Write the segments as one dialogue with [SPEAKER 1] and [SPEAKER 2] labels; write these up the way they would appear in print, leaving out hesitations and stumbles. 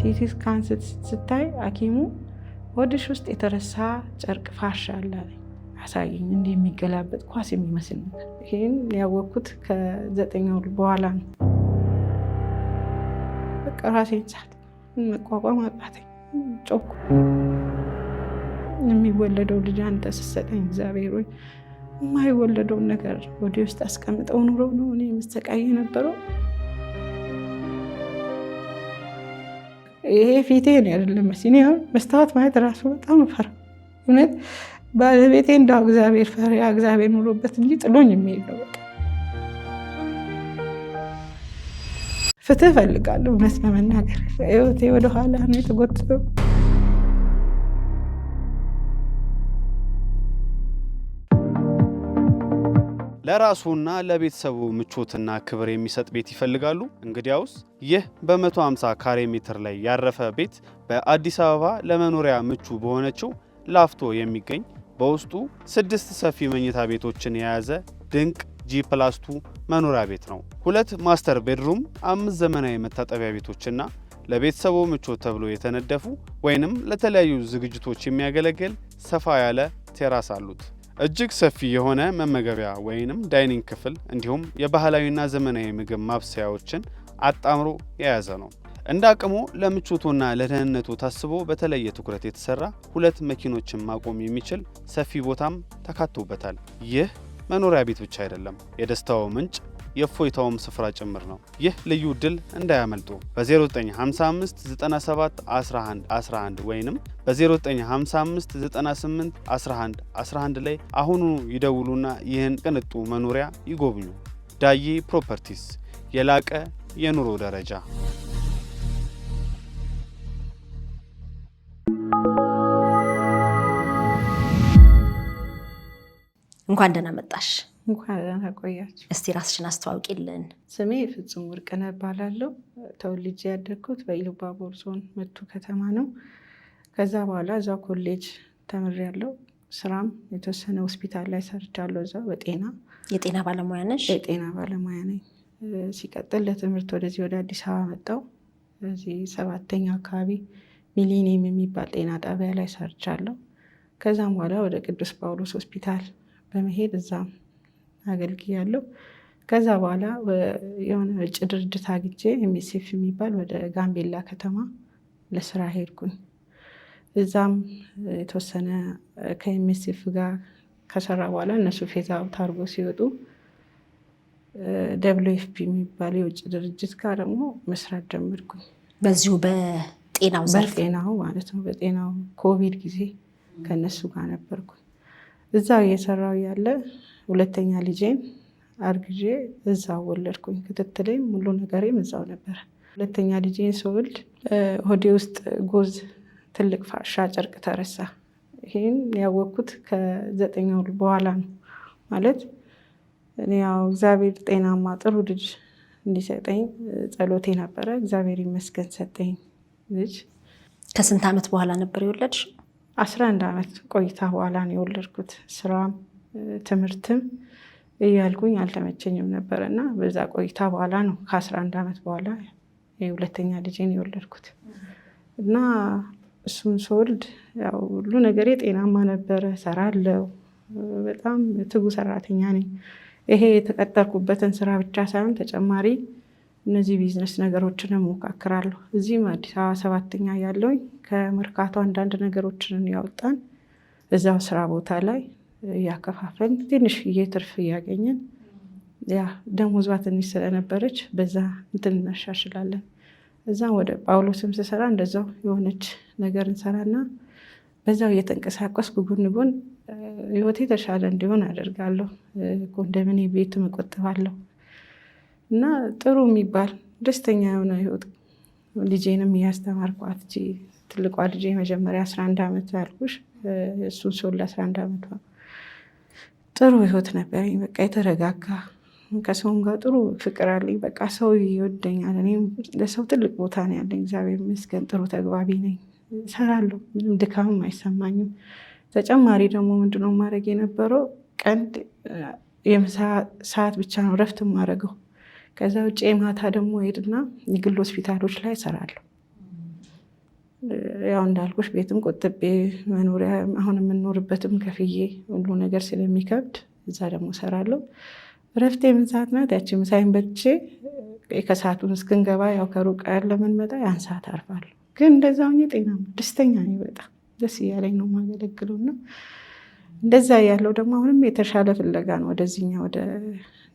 [SPEAKER 1] ሲቲ ስካን ስታይ ሐኪሙ ወድሽ ውስጥ የተረሳ ጨርቅ ፋሻ አለ አሳየኝ። እንዲህ የሚገላበጥ ኳስ የሚመስል ነገር። ይሄን ያወቅኩት ከ9 ወር በኋላ ነው። በቃ ራሴን ሳት መቋቋም አቃተኝ። ጮኩ። የሚወለደው ልጅ አንተ ስትሰጠኝ እግዚአብሔር ሆይ የማይወለደውን ነገር ወደ ውስጥ አስቀምጠው ኑሮ ነው እኔ የምሰቃይ ነበረው። ይሄ ፊቴ ነው አይደለም ሲኔ መስታወት ማየት ራሱ በጣም ፈራ። እውነት ባለቤቴ እንዳው እግዚአብሔር ፈሪያ እግዚአብሔር ኑሮበት እንጂ ጥሎኝ የሚሄድ ነው። ፍትህ እፈልጋለሁ። እውነት ለመናገር ህይወቴ ወደ ኋላ ነው የተጎተተው።
[SPEAKER 2] ለራሱና ለቤተሰቡ ምቾትና ክብር የሚሰጥ ቤት ይፈልጋሉ? እንግዲያውስ ይህ በ150 ካሬ ሜትር ላይ ያረፈ ቤት በአዲስ አበባ ለመኖሪያ ምቹ በሆነችው ላፍቶ የሚገኝ በውስጡ 6 ሰፊ መኝታ ቤቶችን የያዘ ድንቅ G+2 መኖሪያ ቤት ነው። 2 ማስተር ቤድሩም፣ 5 ዘመናዊ መታጠቢያ ቤቶችና ለቤተሰቡ ምቾት ተብሎ የተነደፉ ወይንም ለተለያዩ ዝግጅቶች የሚያገለግል ሰፋ ያለ ቴራስ አሉት። እጅግ ሰፊ የሆነ መመገቢያ ወይንም ዳይኒንግ ክፍል እንዲሁም የባህላዊና ዘመናዊ ምግብ ማብሰያዎችን አጣምሮ የያዘ ነው። እንደ አቅሙ ለምቾቱና ለደህንነቱ ታስቦ በተለየ ትኩረት የተሰራ 2 መኪኖችን ማቆም የሚችል ሰፊ ቦታም ተካቶበታል። ይህ መኖሪያ ቤት ብቻ አይደለም፣ የደስታው ምንጭ የእፎይታውም ስፍራ ጭምር ነው። ይህ ልዩ ዕድል እንዳያመልጡ። በ0955 97 11 11 ወይንም በ0955 98 11 11 ላይ አሁኑ ይደውሉና ይህን ቅንጡ መኖሪያ ይጎብኙ። ዳዬ ፕሮፐርቲስ፣ የላቀ የኑሮ ደረጃ።
[SPEAKER 3] እንኳን ደህና መጣሽ።
[SPEAKER 1] እንኳን ደህና ቆያችሁ።
[SPEAKER 3] እስቲ ራስሽን አስተዋውቂልን።
[SPEAKER 1] ስሜ ፍጹም ወርቅነህ እባላለሁ። ተወልጄ ያደግኩት በኢሉባቦር ዞን መቱ ከተማ ነው። ከዛ በኋላ እዛው ኮሌጅ ተምሬያለሁ። ስራም የተወሰነ ሆስፒታል ላይ ሰርቻለሁ። እዛው
[SPEAKER 3] የጤና ባለሙያ ነሽ?
[SPEAKER 1] የጤና ባለሙያ ነኝ። ሲቀጥል ለትምህርት ወደዚህ ወደ አዲስ አበባ መጣሁ። እዚህ 7ኛ አካባቢ ሚሊኒየም የሚባል ጤና ጣቢያ ላይ ሰርቻለሁ። ከዛም በኋላ ወደ ቅዱስ ጳውሎስ ሆስፒታል በመሄድ እዛም አገልግያለሁ። ከዛ በኋላ የሆነ እጭ ድርጅት አግኝቼ MSF የሚባል ወደ ጋምቤላ ከተማ ለስራ ሄድኩኝ። እዛም የተወሰነ ከMSF ጋር ከሰራ በኋላ እነሱ ፌዝ አውት አድርጎ ሲወጡ WFP የሚባል የውጭ ድርጅት ጋር ደግሞ መስራት ጀመርኩኝ።
[SPEAKER 3] በዚሁ በጤናው ዘርፍ?
[SPEAKER 1] በጤናው ማለት ነው። በጤናው ኮቪድ ጊዜ ከነሱ ጋር ነበርኩኝ። እዛው እየሰራው ያለ 2ኛ ልጄን አርግዤ እዛው ወለድኩኝ። ክትትሌም ሙሉ ነገሬም እዛው ነበር። 2ኛ ልጄን ስወልድ ሆዴ ውስጥ ጎዝ ትልቅ ፋሻ ጨርቅ ተረሳ። ይሄን ያወቅኩት ከ9 ወር በኋላ ነው። ማለት እኔ ያው እግዚአብሔር ጤናማ ጥሩ ልጅ እንዲሰጠኝ ጸሎቴ ነበረ። እግዚአብሔር ይመስገን ሰጠኝ ልጅ።
[SPEAKER 3] ከስንት ዓመት በኋላ ነበር የወለድሽ?
[SPEAKER 1] 11 ዓመት ቆይታ በኋላ ነው የወለድኩት። ስራም ትምህርትም እያልኩኝ አልተመቸኝም ነበር እና በዛ ቆይታ በኋላ ነው ከ11 ዓመት በኋላ የ2ኛ ልጄን የወለድኩት። እና እሱን ስወልድ ያው ሁሉ ነገሬ ጤናማ ነበረ። ሰራለሁ። በጣም ትጉ ሰራተኛ ነኝ። ይሄ የተቀጠርኩበትን ስራ ብቻ ሳይሆን ተጨማሪ እነዚህ ቢዝነስ ነገሮችን እሞካክራለሁ። እዚህም አዲስ አበባ 7ኛ ያለውኝ ከመርካቶ አንዳንድ ነገሮችን ያወጣን እዛው ስራ ቦታ ላይ እያከፋፈልን ትንሽዬ ትርፍ እያገኘን ያ ደሞዟ ትንሽ ስለነበረች በዛ እንትን እናሻሽላለን። እዛ ወደ ጳውሎስም ስሰራ እንደዛው የሆነች ነገር እንሰራና በዛው እየተንቀሳቀስኩ ጎን ጎን ህይወቴ የተሻለ እንዲሆን አደርጋለሁ። ኮንዶሚኒየም ቤት እቆጥባለሁ እና ጥሩ የሚባል ደስተኛ የሆነ ህይወት ልጄንም እያስተማርኳት ትልቋ ልጄ መጀመሪያ 11 ዓመት ያልኩሽ እሱን ስወልድ 11 ዓመቷ ጥሩ ህይወት ነበረኝ። በቃ የተረጋጋ ከሰውም ጋር ጥሩ ፍቅር አለኝ። በቃ ሰው ይወደኛል። እኔም ለሰው ትልቅ ቦታ ነው ያለኝ። እግዚአብሔር ይመስገን ጥሩ ተግባቢ ነኝ። እሰራለሁ። ምንም ድካምም አይሰማኝም። ተጨማሪ ደግሞ ምንድነው ማድረግ የነበረው ቀን የምሳ ሰዓት ብቻ ነው ረፍት ማድረገው። ከዛ ውጭ ማታ ደግሞ ሄድና የግል ሆስፒታሎች ላይ እሰራለሁ። ያው እንዳልኩሽ ቤትም ቆጥቤ መኖሪያ አሁን የምንኖርበትም ከፍዬ ሁሉ ነገር ስለሚከብድ እዛ ደግሞ እሰራለሁ። እረፍቴ ምን ሰዓት ናት? ያቺ ምሳዬን በልቼ ከሰዓቱን እስክንገባ ያው ከሩቅ ያለ ምንመጣ ያን ሰዓት አርፋለሁ። ግን እንደዛ ሆኜ ጤናማ ደስተኛ ነኝ። በጣም ደስ እያለኝ ነው የማገለግለው እና እንደዛ ያለው ደግሞ አሁንም የተሻለ ፍለጋ ነው ወደዚህኛ ወደ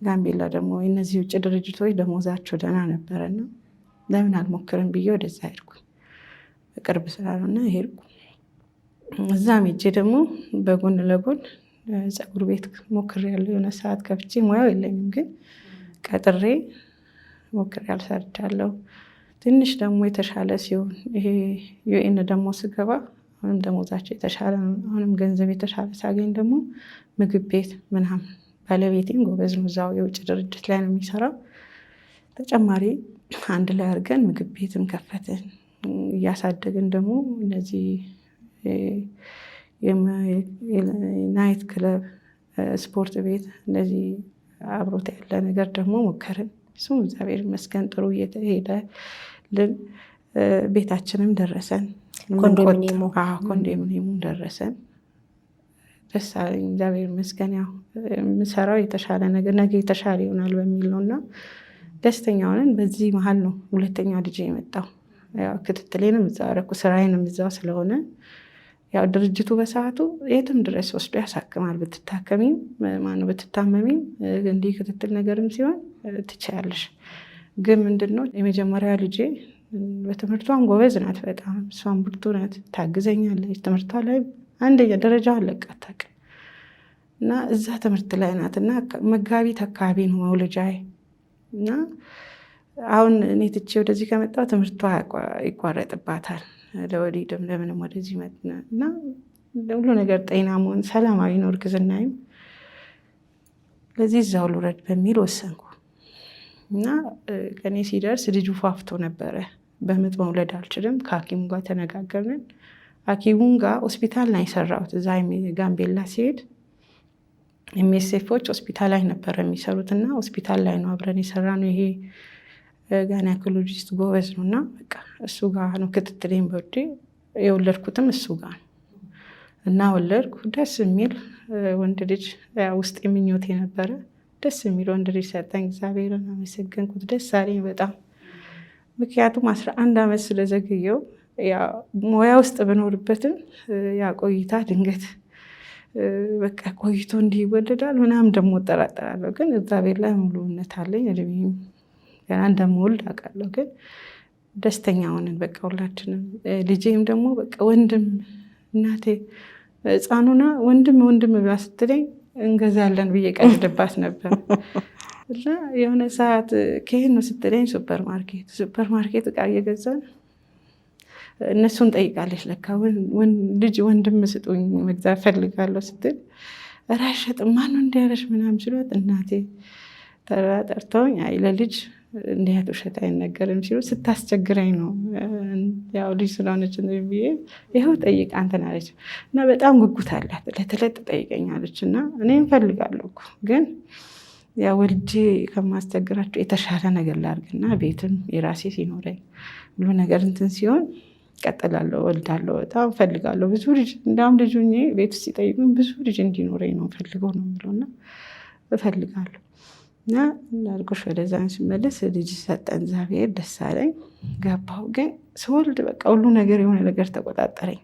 [SPEAKER 1] ጋምቤላ ደግሞ እነዚህ ውጭ ድርጅቶች ደሞዛቸው ደህና ነበረና ለምን አልሞክርም ብዬ ወደዛ ሄድኩኝ። በቅርብ ስላልሆነ ሄድኩ። እዛም ሄጄ ደግሞ በጎን ለጎን ፀጉር ቤት ሞክሬያለሁ። የሆነ ሰዓት ከፍቼ ሙያው የለኝም ግን ቀጥሬ ሞክሬያለሁ፣ ሰርቻለሁ። ትንሽ ደግሞ የተሻለ ሲሆን ይሄ ዩኤን ደግሞ ስገባ አሁንም ደሞዛቸው የተሻለ ነው። አሁንም ገንዘብ የተሻለ ሳገኝ ደግሞ ምግብ ቤት ምናምን ባለቤቴም ጎበዝ ነው፣ እዛው የውጭ ድርጅት ላይ ነው የሚሰራው። ተጨማሪ አንድ ላይ አድርገን ምግብ ቤትም ከፈትን። እያሳደግን ደግሞ እነዚህ ናይት ክለብ፣ ስፖርት ቤት እንደዚህ አብሮት ያለ ነገር ደግሞ ሞከርን። እሱም እግዚአብሔር ይመስገን ጥሩ እየተሄደልን፣ ቤታችንም ደረሰን፣ ኮንዶሚኒየሙ ደረሰን። ደስ አለኝ፣ እግዚአብሔር ይመስገን። ያው የምሰራው የተሻለ ነገር ነገ የተሻለ ይሆናል በሚል ነው እና ደስተኛ ሆነን በዚህ መሀል ነው ሁለተኛ ልጄ የመጣው። ክትትሌንም እዛው አደረኩ፣ ስራዬንም እዛው ስለሆነ ያው ድርጅቱ በሰዓቱ የትም ድረስ ወስዶ ያሳክማል። ብትታከሚም ማነው ብትታመሚም እንዲህ ክትትል ነገርም ሲሆን ትችያለሽ። ግን ምንድነው የመጀመሪያ ልጄ በትምህርቷም ጎበዝ ናት፣ በጣም እሷም ብርቱ ናት፣ ታግዘኛለች። ትምህርቷ ላይ አንደኛ ደረጃ አለቃ አታውቅም እና እዛ ትምህርት ላይ ናት እና መጋቢት አካባቢ ነው መውለጃዬ እና አሁን እኔ ትቼ ወደዚህ ከመጣሁ ትምህርቷ ይቋረጥባታል። ለወሊድም ለምንም ወደዚህ መጥና እና ሁሉ ነገር ጤና መሆን ሰላማዊ ነው። እርግዝናይም ለዚህ እዛው ልውረድ በሚል ወሰንኩ እና ከኔ ሲደርስ ልጁ ፋፍቶ ነበረ። በምጥ መውለድ አልችልም። ከሐኪሙ ጋር ተነጋገርን። ሐኪሙን ጋር ሆስፒታል ላይ የሰራሁት እዛ ጋምቤላ ሲሄድ ኤምኤስኤፎች ሆስፒታል ላይ ነበረ የሚሰሩት እና ሆስፒታል ላይ ነው አብረን የሰራ ነው። ይሄ ጋይናኮሎጂስት ጎበዝ ነው እና በቃ እሱ ጋር ነው ክትትሌን በወዴ የወለድኩትም እሱ ጋር ነው እና ወለድኩ። ደስ የሚል ወንድ ልጅ ውስጥ የምኞት የነበረ ደስ የሚል ወንድ ልጅ ሰጠኝ። እግዚአብሔርን አመሰገንኩት። ደስ አለኝ በጣም ምክንያቱም 11 ዓመት ስለዘገየው ሙያ ውስጥ ብኖርበትም ያ ቆይታ ድንገት በቃ ቆይቶ እንዲህ ይወለዳል ምናምን ደግሞ እጠራጠራለሁ። ግን እግዚአብሔር ላይ ሙሉ እምነት አለኝ። እድሜም ገና እንደምወልድ አውቃለሁ። ግን ደስተኛ ሆነን በቃ ሁላችንም። ልጄም ደግሞ በቃ ወንድም እናቴ ህፃኑና ወንድም ብላ ስትለኝ እንገዛለን ብዬ ቀልድባት ነበር እና የሆነ ሰዓት ከይህን ነው ስትለኝ ሱፐር ማርኬት እቃ እየገዛን እነሱን ጠይቃለች። ለካ ልጅ ወንድም ስጡኝ መግዛት ፈልጋለሁ ስትል ኧረ አይሸጥም ማነው እንዲያለሽ ምናምን ሲሏት እናቴ ጠርተውኝ አይ ለልጅ እንዲህ አይነት ውሸት አይነገርም ሲሉ ስታስቸግረኝ ነው ያው ልጅ ስለሆነች ብዬ ይኸው ጠይቅ አንተን አለች እና በጣም ጉጉት አላት። ለተለጥ ጠይቀኛለች እና እኔ እንፈልጋለሁ እኮ ግን ያው ወልጄ ከማስቸግራቸው የተሻለ ነገር ላድርግና ቤትም የራሴ ሲኖረኝ ሁሉ ነገር እንትን ሲሆን ቀጥላለሁ፣ ወልዳለሁ። በጣም እፈልጋለሁ ብዙ ልጅ እንዳውም ልጁ ቤት ውስጥ ሲጠይቁኝ ብዙ ልጅ እንዲኖረኝ ነው ፈልገው ነው የምለውና እፈልጋለሁ እና እንዳልኩሽ ወደዛ ሲመለስ ልጅ ሰጠን እግዚአብሔር። ደስ አለኝ ገባሁ። ግን ስወልድ በቃ ሁሉ ነገር የሆነ ነገር ተቆጣጠረኝ።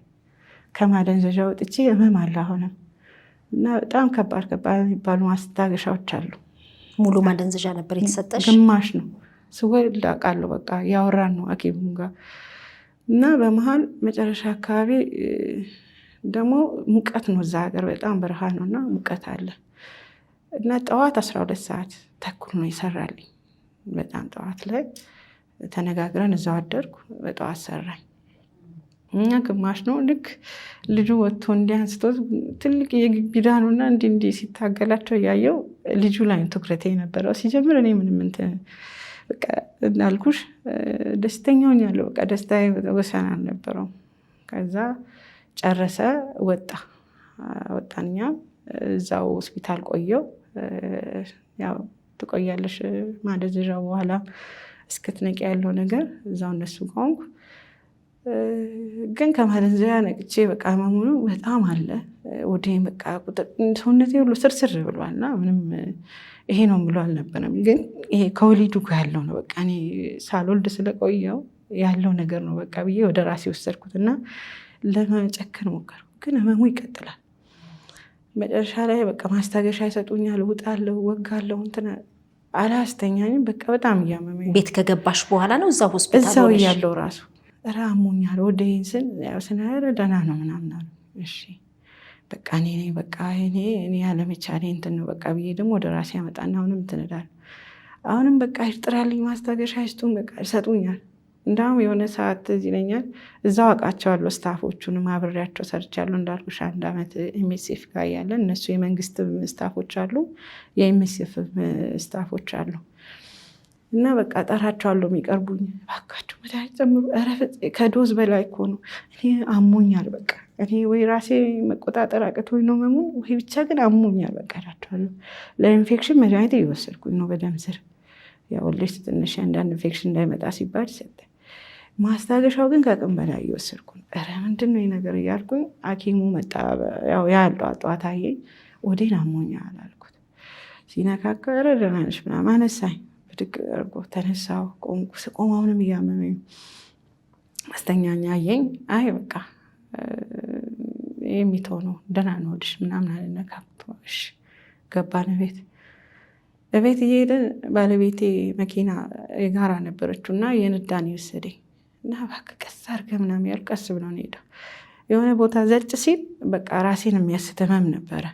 [SPEAKER 1] ከማደንዘዣ ወጥቼ ህመም አለ አሁንም እና በጣም ከባድ የሚባሉ ማስታገሻዎች አሉ።
[SPEAKER 3] ሙሉ ማደንዘዣ ነበር የተሰጠሽ?
[SPEAKER 1] ግማሽ ነው ስወልድ አውቃለሁ። በቃ ያወራን ነው ሐኪሙን ጋር እና በመሀል መጨረሻ አካባቢ ደግሞ ሙቀት ነው እዛ ሀገር በጣም በረሃ ነው እና ሙቀት አለ እና ጠዋት 12 ሰዓት ተኩል ነው ይሰራልኝ። በጣም ጠዋት ላይ ተነጋግረን እዛው አደርኩ። በጠዋት ሰራኝ እና ግማሽ ነው ልክ ልጁ ወጥቶ እንዲያንስቶት ትልቅ የግቢዳ ነው እና እንዲህ ሲታገላቸው እያየው ልጁ ላይ ትኩረቴ የነበረው። ሲጀምር እኔ ምንም እንትን በቃ እንዳልኩሽ ደስተኛ ሆኛለሁ። በቃ ደስታዬ ወሰን አልነበረውም። ከዛ ጨረሰ ወጣኛ እዛው ሆስፒታል ቆየው። ያው ትቆያለሽ ማደንዘዣው በኋላ እስክትነቂ ያለው ነገር እዛው እነሱ ጋር ሆንኩ። ግን ከማደንዘያ ነቅቼ በቃ መሙኑ በጣም አለ ወዴን በቃ ሰውነቴ ሁሉ ስርስር ብሏልና ምንም ይሄ ነው ብሎ አልነበረም። ግን ይሄ ከወሊዱ ጋር ያለው ነው በቃ እኔ ሳልወልድ ስለቆየው ያለው ነገር ነው በቃ ብዬ ወደ ራሴ ወሰድኩትና ለመጨከን ሞከርኩ። ግን ህመሙ ይቀጥላል። መጨረሻ ላይ በቃ ማስታገሻ ይሰጡኛል፣ እውጣለሁ፣ ወጋለሁ፣ እንትን አላስተኛኝም። በቃ በጣም እያመመኝ
[SPEAKER 3] ቤት ከገባሽ በኋላ ነው እዛው ሆስፒታል
[SPEAKER 1] እዛው እያለሁ ራሱ ራሞኛል ወደይን ስናረ ደህና ነው ምናምን አሉ። እሺ በቃ እኔ በቃ እኔ ያለመቻሌ እንትን ነው በቃ ብዬ ደግሞ ወደ ራሴ ያመጣና አሁንም እንትን እላለሁ። አሁንም በቃ ይጥራልኝ ማስታገሻ ይስጡን በቃ ይሰጡኛል። እንዳውም የሆነ ሰዓት እዚህ ይለኛል እዛው አውቃቸዋለሁ ስታፎቹንም አብሬያቸው ሰርቻለሁ። እንዳልኩሽ 1 ዓመት ኤምኤስኤፍ ጋር ያለን እነሱ የመንግስት ስታፎች አሉ፣ የኤምኤስኤፍ ስታፎች አሉ። እና በቃ ጠራቸዋለሁ የሚቀርቡኝ እባካችሁ መድኃኒት ጨምሩ። ኧረ ከዶዝ በላይ እኮ ነው እኔ አሞኛል በቃ እኔ ወይ ራሴ መቆጣጠር አቅቶኝ ነው መሙ ወይ ብቻ ግን አሞኛል በቃ እላቸዋለሁ። ለኢንፌክሽን መድኃኒት እየወሰድኩኝ ነው በደም ስር ያው ልጅ ትንሽ አንዳንድ ኢንፌክሽን እንዳይመጣ ሲባል ሰጠ። ማስታገሻው ግን ከአቅም በላይ እየወሰድኩ ነው። ኧረ ምንድን ነው ነገር እያልኩኝ ሐኪሙ መጣ። ያው ያለው ጠዋት አየኝ ወዴን አሞኛል አልኩት። ሲነካካ ኧረ ደህና ነሽ ምናምን አነሳኝ። ብድግ አድርጎ ተነሳሁ። ቆምኩ። ስቆም አሁንም እያመመኝ አስተኛኝ። አየኝ። አይ በቃ የሚተው ነው ደህና ነው ወድሽ ምናምን አልነካም። እሺ ገባን ቤት። በቤት እየሄድን ባለቤቴ መኪና የጋራ ነበረችው እና የንዳን ይወሰደኝ እና እባክህ ቀስ አድርገህ ምናምን ያልኩ ቀስ ብሎ ነው ሄደው። የሆነ ቦታ ዘጭ ሲል በቃ ራሴን የሚያስት ህመም ነበረ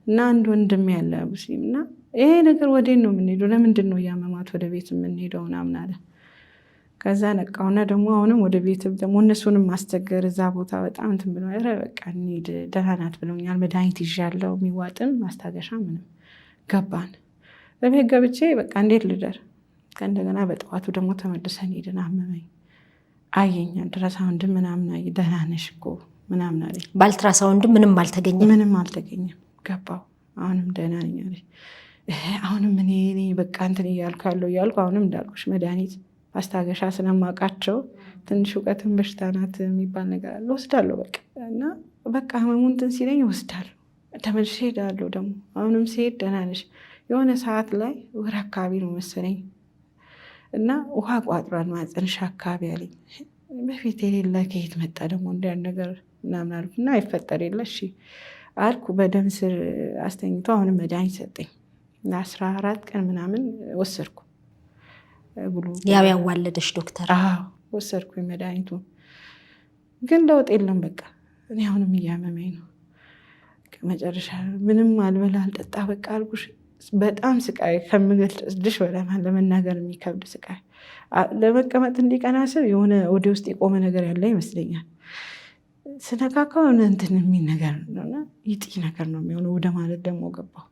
[SPEAKER 1] እና አንድ ወንድም ያለ ሙስሊም እና ይሄ ነገር ወዴት ነው የምንሄደው? ለምንድን ነው እያመማት ወደ ቤት የምንሄደው ምናምን አለ። ከዛ ነቃውና ደግሞ አሁንም ወደ ቤት ደግሞ እነሱንም ማስቸገር እዛ ቦታ በጣም እንትን ብሎ ኧረ በቃ እንሂድ ደህና ናት ብለውኛል። መድኃኒት ይዣለሁ የሚዋጥን ማስታገሻ ምንም። ገባን። በቤት ገብቼ በቃ እንዴት ልደር። ከእንደገና በጠዋቱ ደግሞ ተመልሰን ሄድን። አመመኝ። አየኝ አልትራሳውንድ ምናምን አየ። ደህና ነሽ እኮ ምናምን አለኝ።
[SPEAKER 3] በአልትራሳውንድ ምንም አልተገኘም?
[SPEAKER 1] ምንም አልተገኘም። ገባው። አሁንም ደህና ነኝ አለኝ። አሁንም እኔ በቃ እንትን እያልኩ አሁንም እንዳልኩሽ መድኃኒት ማስታገሻ ስለማውቃቸው ትንሽ እውቀትን በሽታ ናት የሚባል ነገር አለ ወስዳለሁ በቃ እና በቃ ህመሙን እንትን ሲለኝ ወስዳለሁ። ተመልሼ ሄዳለሁ። ደግሞ አሁንም ሲሄድ ደህና ነሽ የሆነ ሰዓት ላይ ወር አካባቢ ነው መሰለኝ እና ውሃ ቋጥሯል ማህፀንሽ አካባቢ አለኝ። በፊት የሌለ ከየት መጣ ደግሞ እንዲያን ነገር ምናምን አልኩ እና አይፈጠር የለ እሺ አልኩ። በደም ስር አስተኝቶ አሁንም መድኃኒት ሰጠኝ። ለ14 ቀን ምናምን ወሰድኩ።
[SPEAKER 3] ያው ያዋለደሽ ዶክተር?
[SPEAKER 1] አዎ ወሰድኩኝ መድኃኒቱ። ግን ለውጥ የለም በቃ እኔ አሁንም እያመመኝ ነው። መጨረሻ ምንም አልበላ አልጠጣ በቃ አልኩሽ። በጣም ስቃይ ከምገልጽልሽ በላይ ለመናገር የሚከብድ ስቃይ። ለመቀመጥ እንዲቀና ስል የሆነ ወደ ውስጥ የቆመ ነገር ያለ ይመስለኛል። ስነካካው እንትን የሚል ነገር ነውና ይጢ ነገር ነው የሚሆነ ወደ ማለት ደግሞ ገባው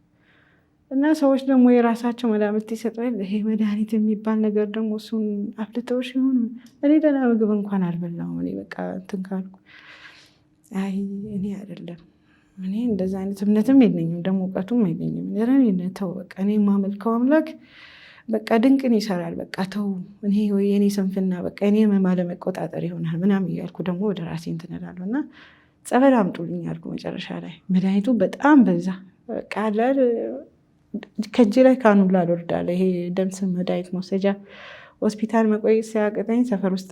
[SPEAKER 1] እና ሰዎች ደግሞ የራሳቸው መድኃኒት ይሰጣል። ይሄ መድኃኒት የሚባል ነገር ደግሞ እሱን አፍልተውሽ ይሆኑ። እኔ ደህና ምግብ እንኳን አልበላሁም። እኔ በቃ እንትን ካልኩ አይ እኔ አይደለም እኔ እንደዛ አይነት እምነትም የለኝም ደግሞ እውቀቱም የለኝም። ተው በቃ እኔ የማመልከው አምላክ በቃ ድንቅን ይሰራል። በቃ ተው እኔ ወይ የኔ ስንፍና በቃ እኔ ለመቆጣጠር ይሆናል ምናምን እያልኩ ደግሞ ወደ ራሴ እንትን እላለሁ እና ጸበል አምጡልኝ አልኩ። መጨረሻ ላይ መድኃኒቱ በጣም በዛ። በቃ ከእጅ ላይ ካኑላ ልወርዳለ። ይሄ ደም ስር መድኃኒት መውሰጃ ሆስፒታል መቆየት ሲያቅተኝ ሰፈር ውስጥ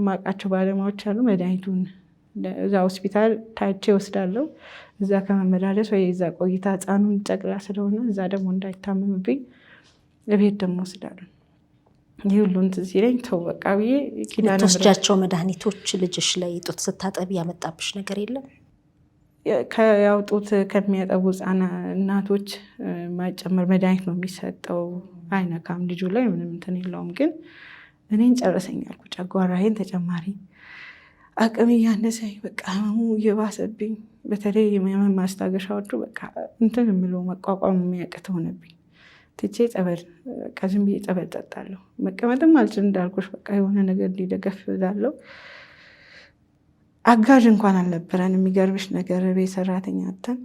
[SPEAKER 1] ማውቃቸው ባለሙያዎች አሉ። መድኃኒቱን እዛ ሆስፒታል ታይቼ ወስዳለሁ። እዛ ከመመላለስ ወይ እዛ ቆይታ ህፃኑን ጨቅላ ስለሆነ እዛ ደግሞ እንዳይታመምብኝ ለቤት ደግሞ ወስዳለሁ። ይህ ሁሉ እንትን ሲለኝ ተው በቃ ብዬ
[SPEAKER 3] የምትወስጃቸው መድኃኒቶች ልጅሽ ላይ ጡት ስታጠቢ ያመጣብሽ ነገር የለም?
[SPEAKER 1] ጡት ከሚያጠቡ እናቶች ማይጨመር መድኃኒት ነው የሚሰጠው። አይነካም ልጁ ላይ ምንም እንትን የለውም። ግን እኔን ጨረሰኝ አልኩ። ጨጓራዬን ተጨማሪ አቅም እያነሰኝ በቃ ህመሙ እየባሰብኝ፣ በተለይ የህመም ማስታገሻዎቹ በቃ እንትን የምለው መቋቋም የሚያቅት ሆነብኝ። ትቼ ጸበል ዝም ብዬ ጸበል ጠጣለሁ። መቀመጥም አልችል እንዳልኩሽ በቃ የሆነ ነገር ሊደገፍ እላለሁ። አጋዥ እንኳን አልነበረን። የሚገርምሽ ነገር ቤት ሰራተኛ አተን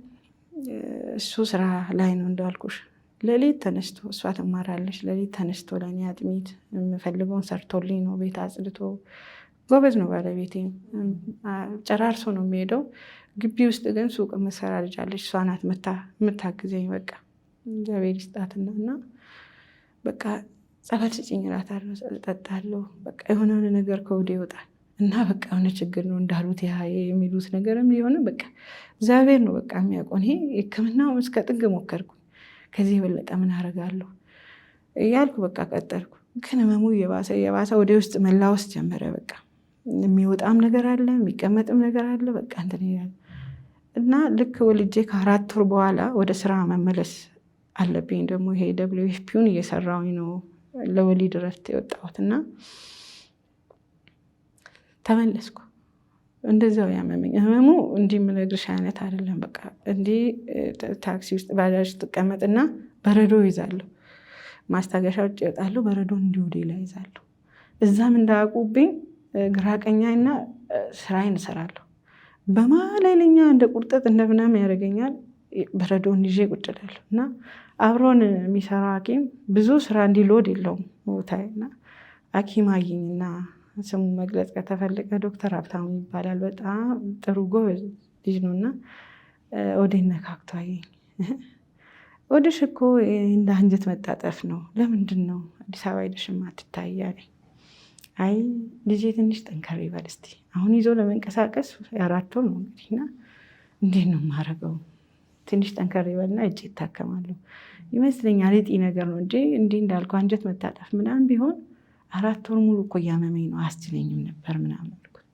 [SPEAKER 1] እሱ ስራ ላይ ነው እንዳልኩሽ። ሌሊት ተነስቶ እሷ ትማራለች። ሌሊት ተነስቶ ለእኔ አጥሚት የምፈልገውን ሰርቶልኝ ነው ቤት አጽድቶ ጎበዝ ነው ባለቤቴም ጨራርሶ ነው የሚሄደው። ግቢ ውስጥ ግን ሱቅ መሰራ ልጅ አለች። እሷ ናት የምታግዘኝ። በቃ እግዚአብሔር ይስጣትና እና በቃ ጸበል ስጭኝ እላታለሁ፣ እጠጣለሁ። በቃ የሆነ ነገር ከወዴ ይወጣል እና በቃ የሆነ ችግር ነው እንዳሉት የሚሉት ነገርም ሊሆነ በቃ እግዚአብሔር ነው በቃ የሚያውቀው። ይሄ ሕክምናው እስከ ጥግ ሞከርኩ። ከዚህ የበለጠ ምን አደርጋለሁ እያልኩ በቃ ቀጠልኩ። ግን ህመሙ የባሰ ወደ ውስጥ መላወስ ጀመረ። በቃ የሚወጣም ነገር አለ፣ የሚቀመጥም ነገር አለ። በቃ እንትን ይላል እና ልክ ወልጄ ከ4 ወር በኋላ ወደ ስራ መመለስ አለብኝ። ደግሞ ይሄ WFPን እየሰራሁኝ ነው ለወሊድ እረፍት የወጣሁት እና ተመለስኩ። እንደዛው ያመመኝ ህመሙ እንዲህ የምነግርሽ አይነት አይደለም። በቃ እንዲህ ታክሲ ውስጥ ባጃጅ ትቀመጥና በረዶ ይዛለሁ፣ ማስታገሻ ውጭ ይወጣለሁ፣ በረዶ እንዲህ ወደ ላይ ይዛለሁ። እዛም እንዳያውቁብኝ ግራ ቀኛና ስራዬን እሰራለሁ። በማለለኛ እንደ ቁርጠት እንደ ምናምን ያደርገኛል። በረዶን ይዤ ቁጭ እላለሁ እና አብሮን የሚሰራ ሐኪም ብዙ ስራ እንዲሎድ የለውም ቦታና ሐኪም አየኝና ስሙ መግለጽ ከተፈለገ ዶክተር ሀብታሙ ይባላል። በጣም ጥሩ ጎበዝ ልጅ ነው እና ወዴን ነካክቶ አየኝ። ወደሽ እኮ እንደ አንጀት መጣጠፍ ነው፣ ለምንድን ነው አዲስ አበባ ሄደሽ ማትታይ አለኝ። አይ ልጄ ትንሽ ጠንከር ይበል እስቲ፣ አሁን ይዞ ለመንቀሳቀስ 4 ወር ነው እንግዲህና እንዴት ነው የማደርገው? ትንሽ ጠንከር ይበልና እጄ ይታከማለሁ ይመስለኛል። እጢ ነገር ነው እንጂ እንዲህ እንዳልኩ አንጀት መታጠፍ ምናምን ቢሆን 4 ወር ሙሉ እኮ እያመመኝ ነው፣ አስችለኝም ነበር ምናምን አልኩት።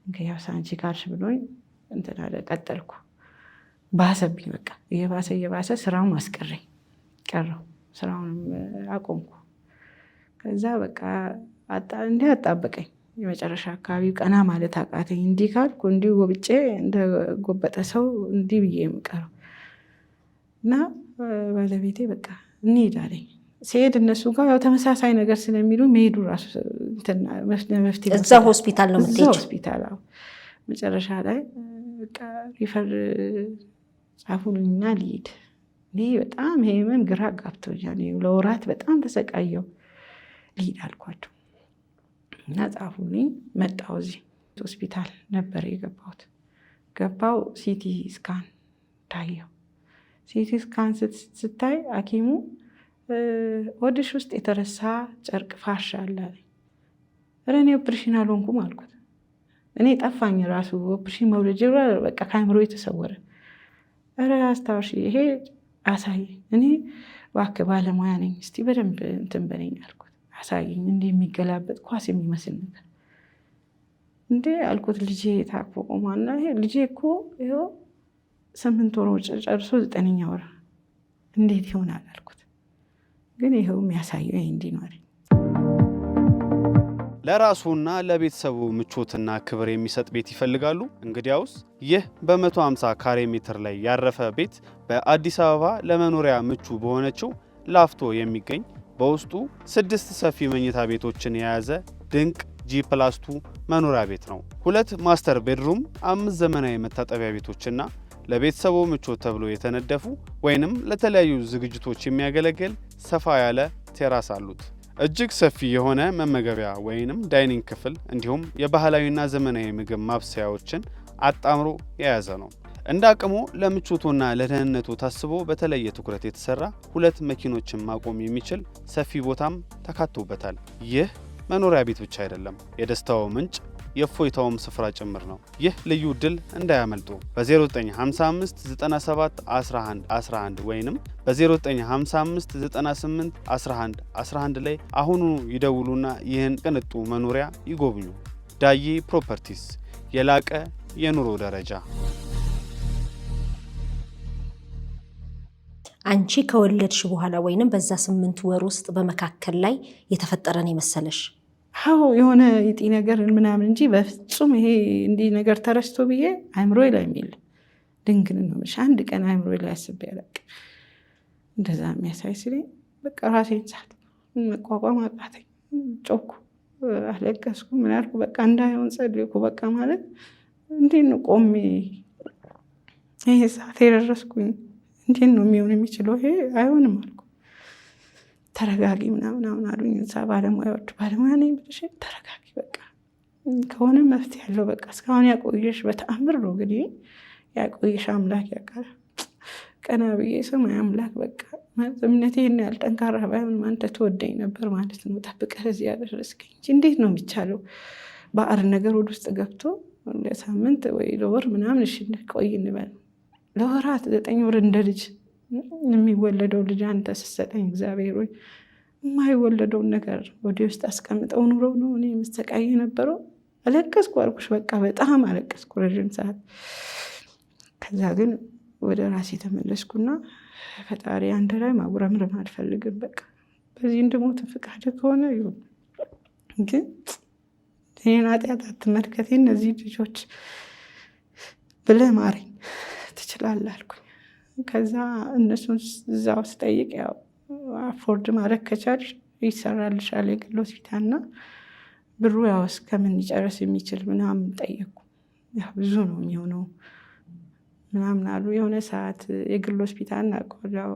[SPEAKER 1] እንግዲህ ያው ሳንቺ ካልሽ ብሎኝ እንትን አለ። ቀጠልኩ። ባሰብኝ። በቃ እየባሰ ስራውን አስቀረኝ። ቀረው፣ ስራውንም አቆምኩ። ከዛ በቃ እንዲህ አጣበቀኝ። የመጨረሻ አካባቢ ቀና ማለት አቃተኝ። እንዲህ ካልኩ እንዲህ ጎብጬ እንደ ጎበጠ ሰው እንዲህ ብዬ የምቀረው እና ባለቤቴ በቃ እንሂድ አለኝ። ሲሄድ እነሱ ጋር ያው ተመሳሳይ ነገር ስለሚሉ መሄዱ ራሱ መፍትሄ።
[SPEAKER 3] እዛ ሆስፒታል ነው የምትሄጂው?
[SPEAKER 1] ሆስፒታል። መጨረሻ ላይ በቃ ሪፈር ጻፉልኝና ልሂድ። እኔ በጣም ህመም ግራ ጋብቶኛል። ለወራት በጣም ተሰቃየው። ልሂድ አልኳቸው እና ጻፉልኝ። መጣሁ። እዚህ ሆስፒታል ነበር የገባሁት። ገባው ሲቲ ስካን ታየው። ሲቲ ስካን ስታይ ሐኪሙ ወድሽ ውስጥ የተረሳ ጨርቅ ፋሻ አለ አለኝ። ኧረ እኔ ኦፕሬሽን አልሆንኩም አልኩት። እኔ ጠፋኝ ራሱ ኦፕሬሽን መውለድ በቃ ከአእምሮ የተሰወረ። ኧረ አስታውሽ፣ ይሄ አሳይ። እኔ እባክህ ባለሙያ ነኝ፣ እስቲ በደንብ እንትን በለኝ አልኩት። አሳየኝ፣ እንዲህ የሚገላበጥ ኳስ የሚመስል ነገር እንዴ አልኩት። ልጄ ታቅፎ ቆሟና፣ ይሄ ልጄ እኮ ይኸው 8 ወር ጨርሶ 9ኛ ወር እንዴት ይሆናል አልኩት። ግን ይኸው የሚያሳየው ይሄ እንዲህ ነው አለኝ።
[SPEAKER 2] ለራሱና ለቤተሰቡ ምቾትና ክብር የሚሰጥ ቤት ይፈልጋሉ? እንግዲያውስ ይህ በ150 ካሬ ሜትር ላይ ያረፈ ቤት በአዲስ አበባ ለመኖሪያ ምቹ በሆነችው ላፍቶ የሚገኝ በውስጡ 6 ሰፊ መኝታ ቤቶችን የያዘ ድንቅ G+2 መኖሪያ ቤት ነው። 2 ማስተር ቤድሩም፣ 5 ዘመናዊ መታጠቢያ ቤቶችና ለቤተሰቡ ምቾት ተብሎ የተነደፉ ወይንም ለተለያዩ ዝግጅቶች የሚያገለግል ሰፋ ያለ ቴራስ አሉት። እጅግ ሰፊ የሆነ መመገቢያ ወይንም ዳይኒንግ ክፍል እንዲሁም የባህላዊና ዘመናዊ ምግብ ማብሰያዎችን አጣምሮ የያዘ ነው። እንደ አቅሙ ለምቾቱና ለደህንነቱ ታስቦ በተለየ ትኩረት የተሰራ 2 መኪኖችን ማቆም የሚችል ሰፊ ቦታም ተካቶበታል። ይህ መኖሪያ ቤት ብቻ አይደለም፣ የደስታው ምንጭ የእፎይታውም ስፍራ ጭምር ነው። ይህ ልዩ ዕድል እንዳያመልጡ። በ0955 97 11 11 ወይንም በ0955 98 11 11 ላይ አሁኑ ይደውሉና ይህን ቅንጡ መኖሪያ ይጎብኙ። ዳዬ ፕሮፐርቲስ፣ የላቀ የኑሮ ደረጃ።
[SPEAKER 3] አንቺ ከወለድሽ በኋላ ወይንም በዛ 8 ወር ውስጥ በመካከል ላይ የተፈጠረን የመሰለሽ?
[SPEAKER 1] አዎ የሆነ ይጢ ነገር ምናምን እንጂ በፍጹም ይሄ እንዲህ ነገር ተረስቶ ብዬ አይምሮዬ ላይ የሚል ድንግን ነው። አንድ ቀን አይምሮዬ ላይ አስቤ አላውቅም። እንደዛ የሚያሳይ ሲለኝ በቃ ራሴን ሳት መቋቋም አቃተኝ። ጮኩ፣ አለቀስኩ፣ ምን አልኩ፣ በቃ እንዳይሆን ጸልይኩ። በቃ ማለት እንዴት ነው ቆሜ ይሄ ሰዓት የደረስኩኝ? እንዴት ነው የሚሆን የሚችለው? ይሄ አይሆንም አልኩ። ተረጋጊ ምናምን አሉኝ። እዛ ባለሙያዎች ባለሙያ ነኝ ብለሽ ተረጋጊ፣ በቃ ከሆነ መፍትሄ ያለው በቃ እስካሁን ያቆየሽ በተአምር ነው እንግዲህ ያቆየሽ አምላክ ያውቃል። ቀና ብዬ ሰማይ አምላክ በቃ እምነቴ ያህል ጠንካራ ባይሆን አንተ ትወደኝ ነበር ማለት ነው። ጠብቀህ እዚህ ያደረስከኝ እንጂ እንዴት ነው የሚቻለው? ባዕር ነገር ወደ ውስጥ ገብቶ ለሳምንት ወይ ለወር ምናምን እሺ ቆይ እንበል ለወራት 9 ወር እንደ ልጅ የሚወለደው ልጅ አንተ ስትሰጠኝ እግዚአብሔር ሆይ የማይወለደውን ነገር ወደ ውስጥ አስቀምጠው ኑሮ ነው እኔ የምሰቃይ ነበረው። አለቀስኩ አልኩሽ በቃ በጣም አለቀስኩ ረጅም ሰዓት። ከዛ ግን ወደ ራሴ ተመለስኩና ፈጣሪ አንተ ላይ ማጉረምረም አልፈልግም። በቃ በዚህ እንደሞት ፍቃድ ከሆነ ይሁን፣ ግን ይህን ኃጢአት አትመልከቴ እነዚህ ልጆች ብለህ ማረኝ ትችላለህ አልኩኝ። ከዛ እነሱን እዛ ውስጥ ጠይቅ ያው አፎርድ ማድረግ ከቻልሽ ይሰራልሻል የግል ሆስፒታልና ብሩ ያው እስከምን ሊጨርስ የሚችል ምናምን ጠየቁ። ያው ብዙ ነው የሚሆነው ምናምን አሉ። የሆነ ሰዓት የግል ሆስፒታል ናቆላው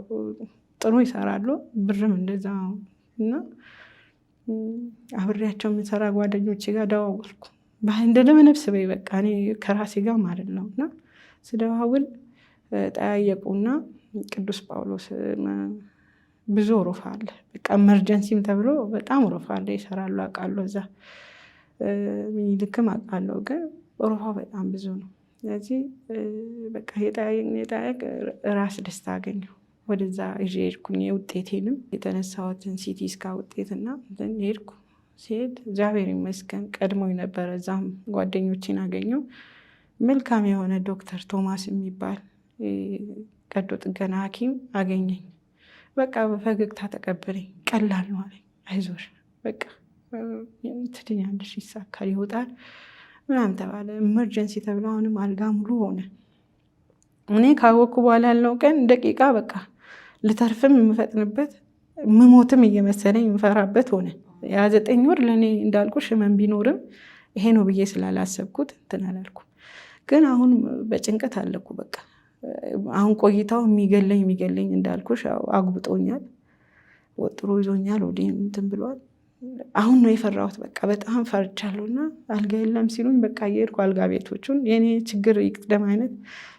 [SPEAKER 1] ጥሩ ይሰራሉ፣ ብርም እንደዛ እና አብሬያቸው የምንሰራ ጓደኞቼ ጋር ደዋወልኩ። እንደለመነፍስ በይ በቃ እኔ ከራሴ ጋር ማለት ነው። እና ስደዋውል ጠያየቁና ቅዱስ ጳውሎስ ብዙ ሮፋ አለ በቃ ኤመርጀንሲም ተብሎ በጣም ሮፋ አለ ይሰራሉ አውቃለሁ። እዛ ምኒልክም አውቃለሁ፣ ግን ሮፋ በጣም ብዙ ነው። ስለዚህ በቃ የጠያየቅ ራስ ደስታ አገኘሁ። ወደዛ ይዤ ሄድኩኝ። ውጤቴንም የተነሳሁትን ሲቲ ስካ ውጤትና ሄድኩ። ሲሄድ እግዚአብሔር ይመስገን ቀድሞኝ ነበረ። እዛም ጓደኞቼን አገኘው። መልካም የሆነ ዶክተር ቶማስ የሚባል ቀዶ ጥገና ሐኪም አገኘኝ። በቃ በፈገግታ ተቀበለኝ። ቀላል ነው አለኝ። አይዞሽ በቃ ትድኛለሽ፣ ይሳካል፣ ይወጣል ምናምን ተባለ። ኤመርጀንሲ ተብሎ አሁንም አልጋ ሙሉ ሆነ። እኔ ካወቅኩ በኋላ ያለው ቀን ደቂቃ በቃ ልተርፍም የምፈጥንበት ምሞትም እየመሰለኝ የምፈራበት ሆነ። ያ 9 ወር ለእኔ እንዳልኩሽ ህመም ቢኖርም ይሄ ነው ብዬ ስላላሰብኩት እንትን አላልኩም። ግን አሁን በጭንቀት አለኩ። በቃ አሁን ቆይታው የሚገለኝ እንዳልኩሽ አጉብጦኛል፣ ወጥሮ ይዞኛል፣ ወደ እንትን ብሏል። አሁን ነው የፈራሁት። በቃ በጣም ፈርቻለሁና አልጋ የለም ሲሉኝ በቃ እየሄድኩ አልጋ ቤቶቹን የኔ ችግር ይቅደም አይነት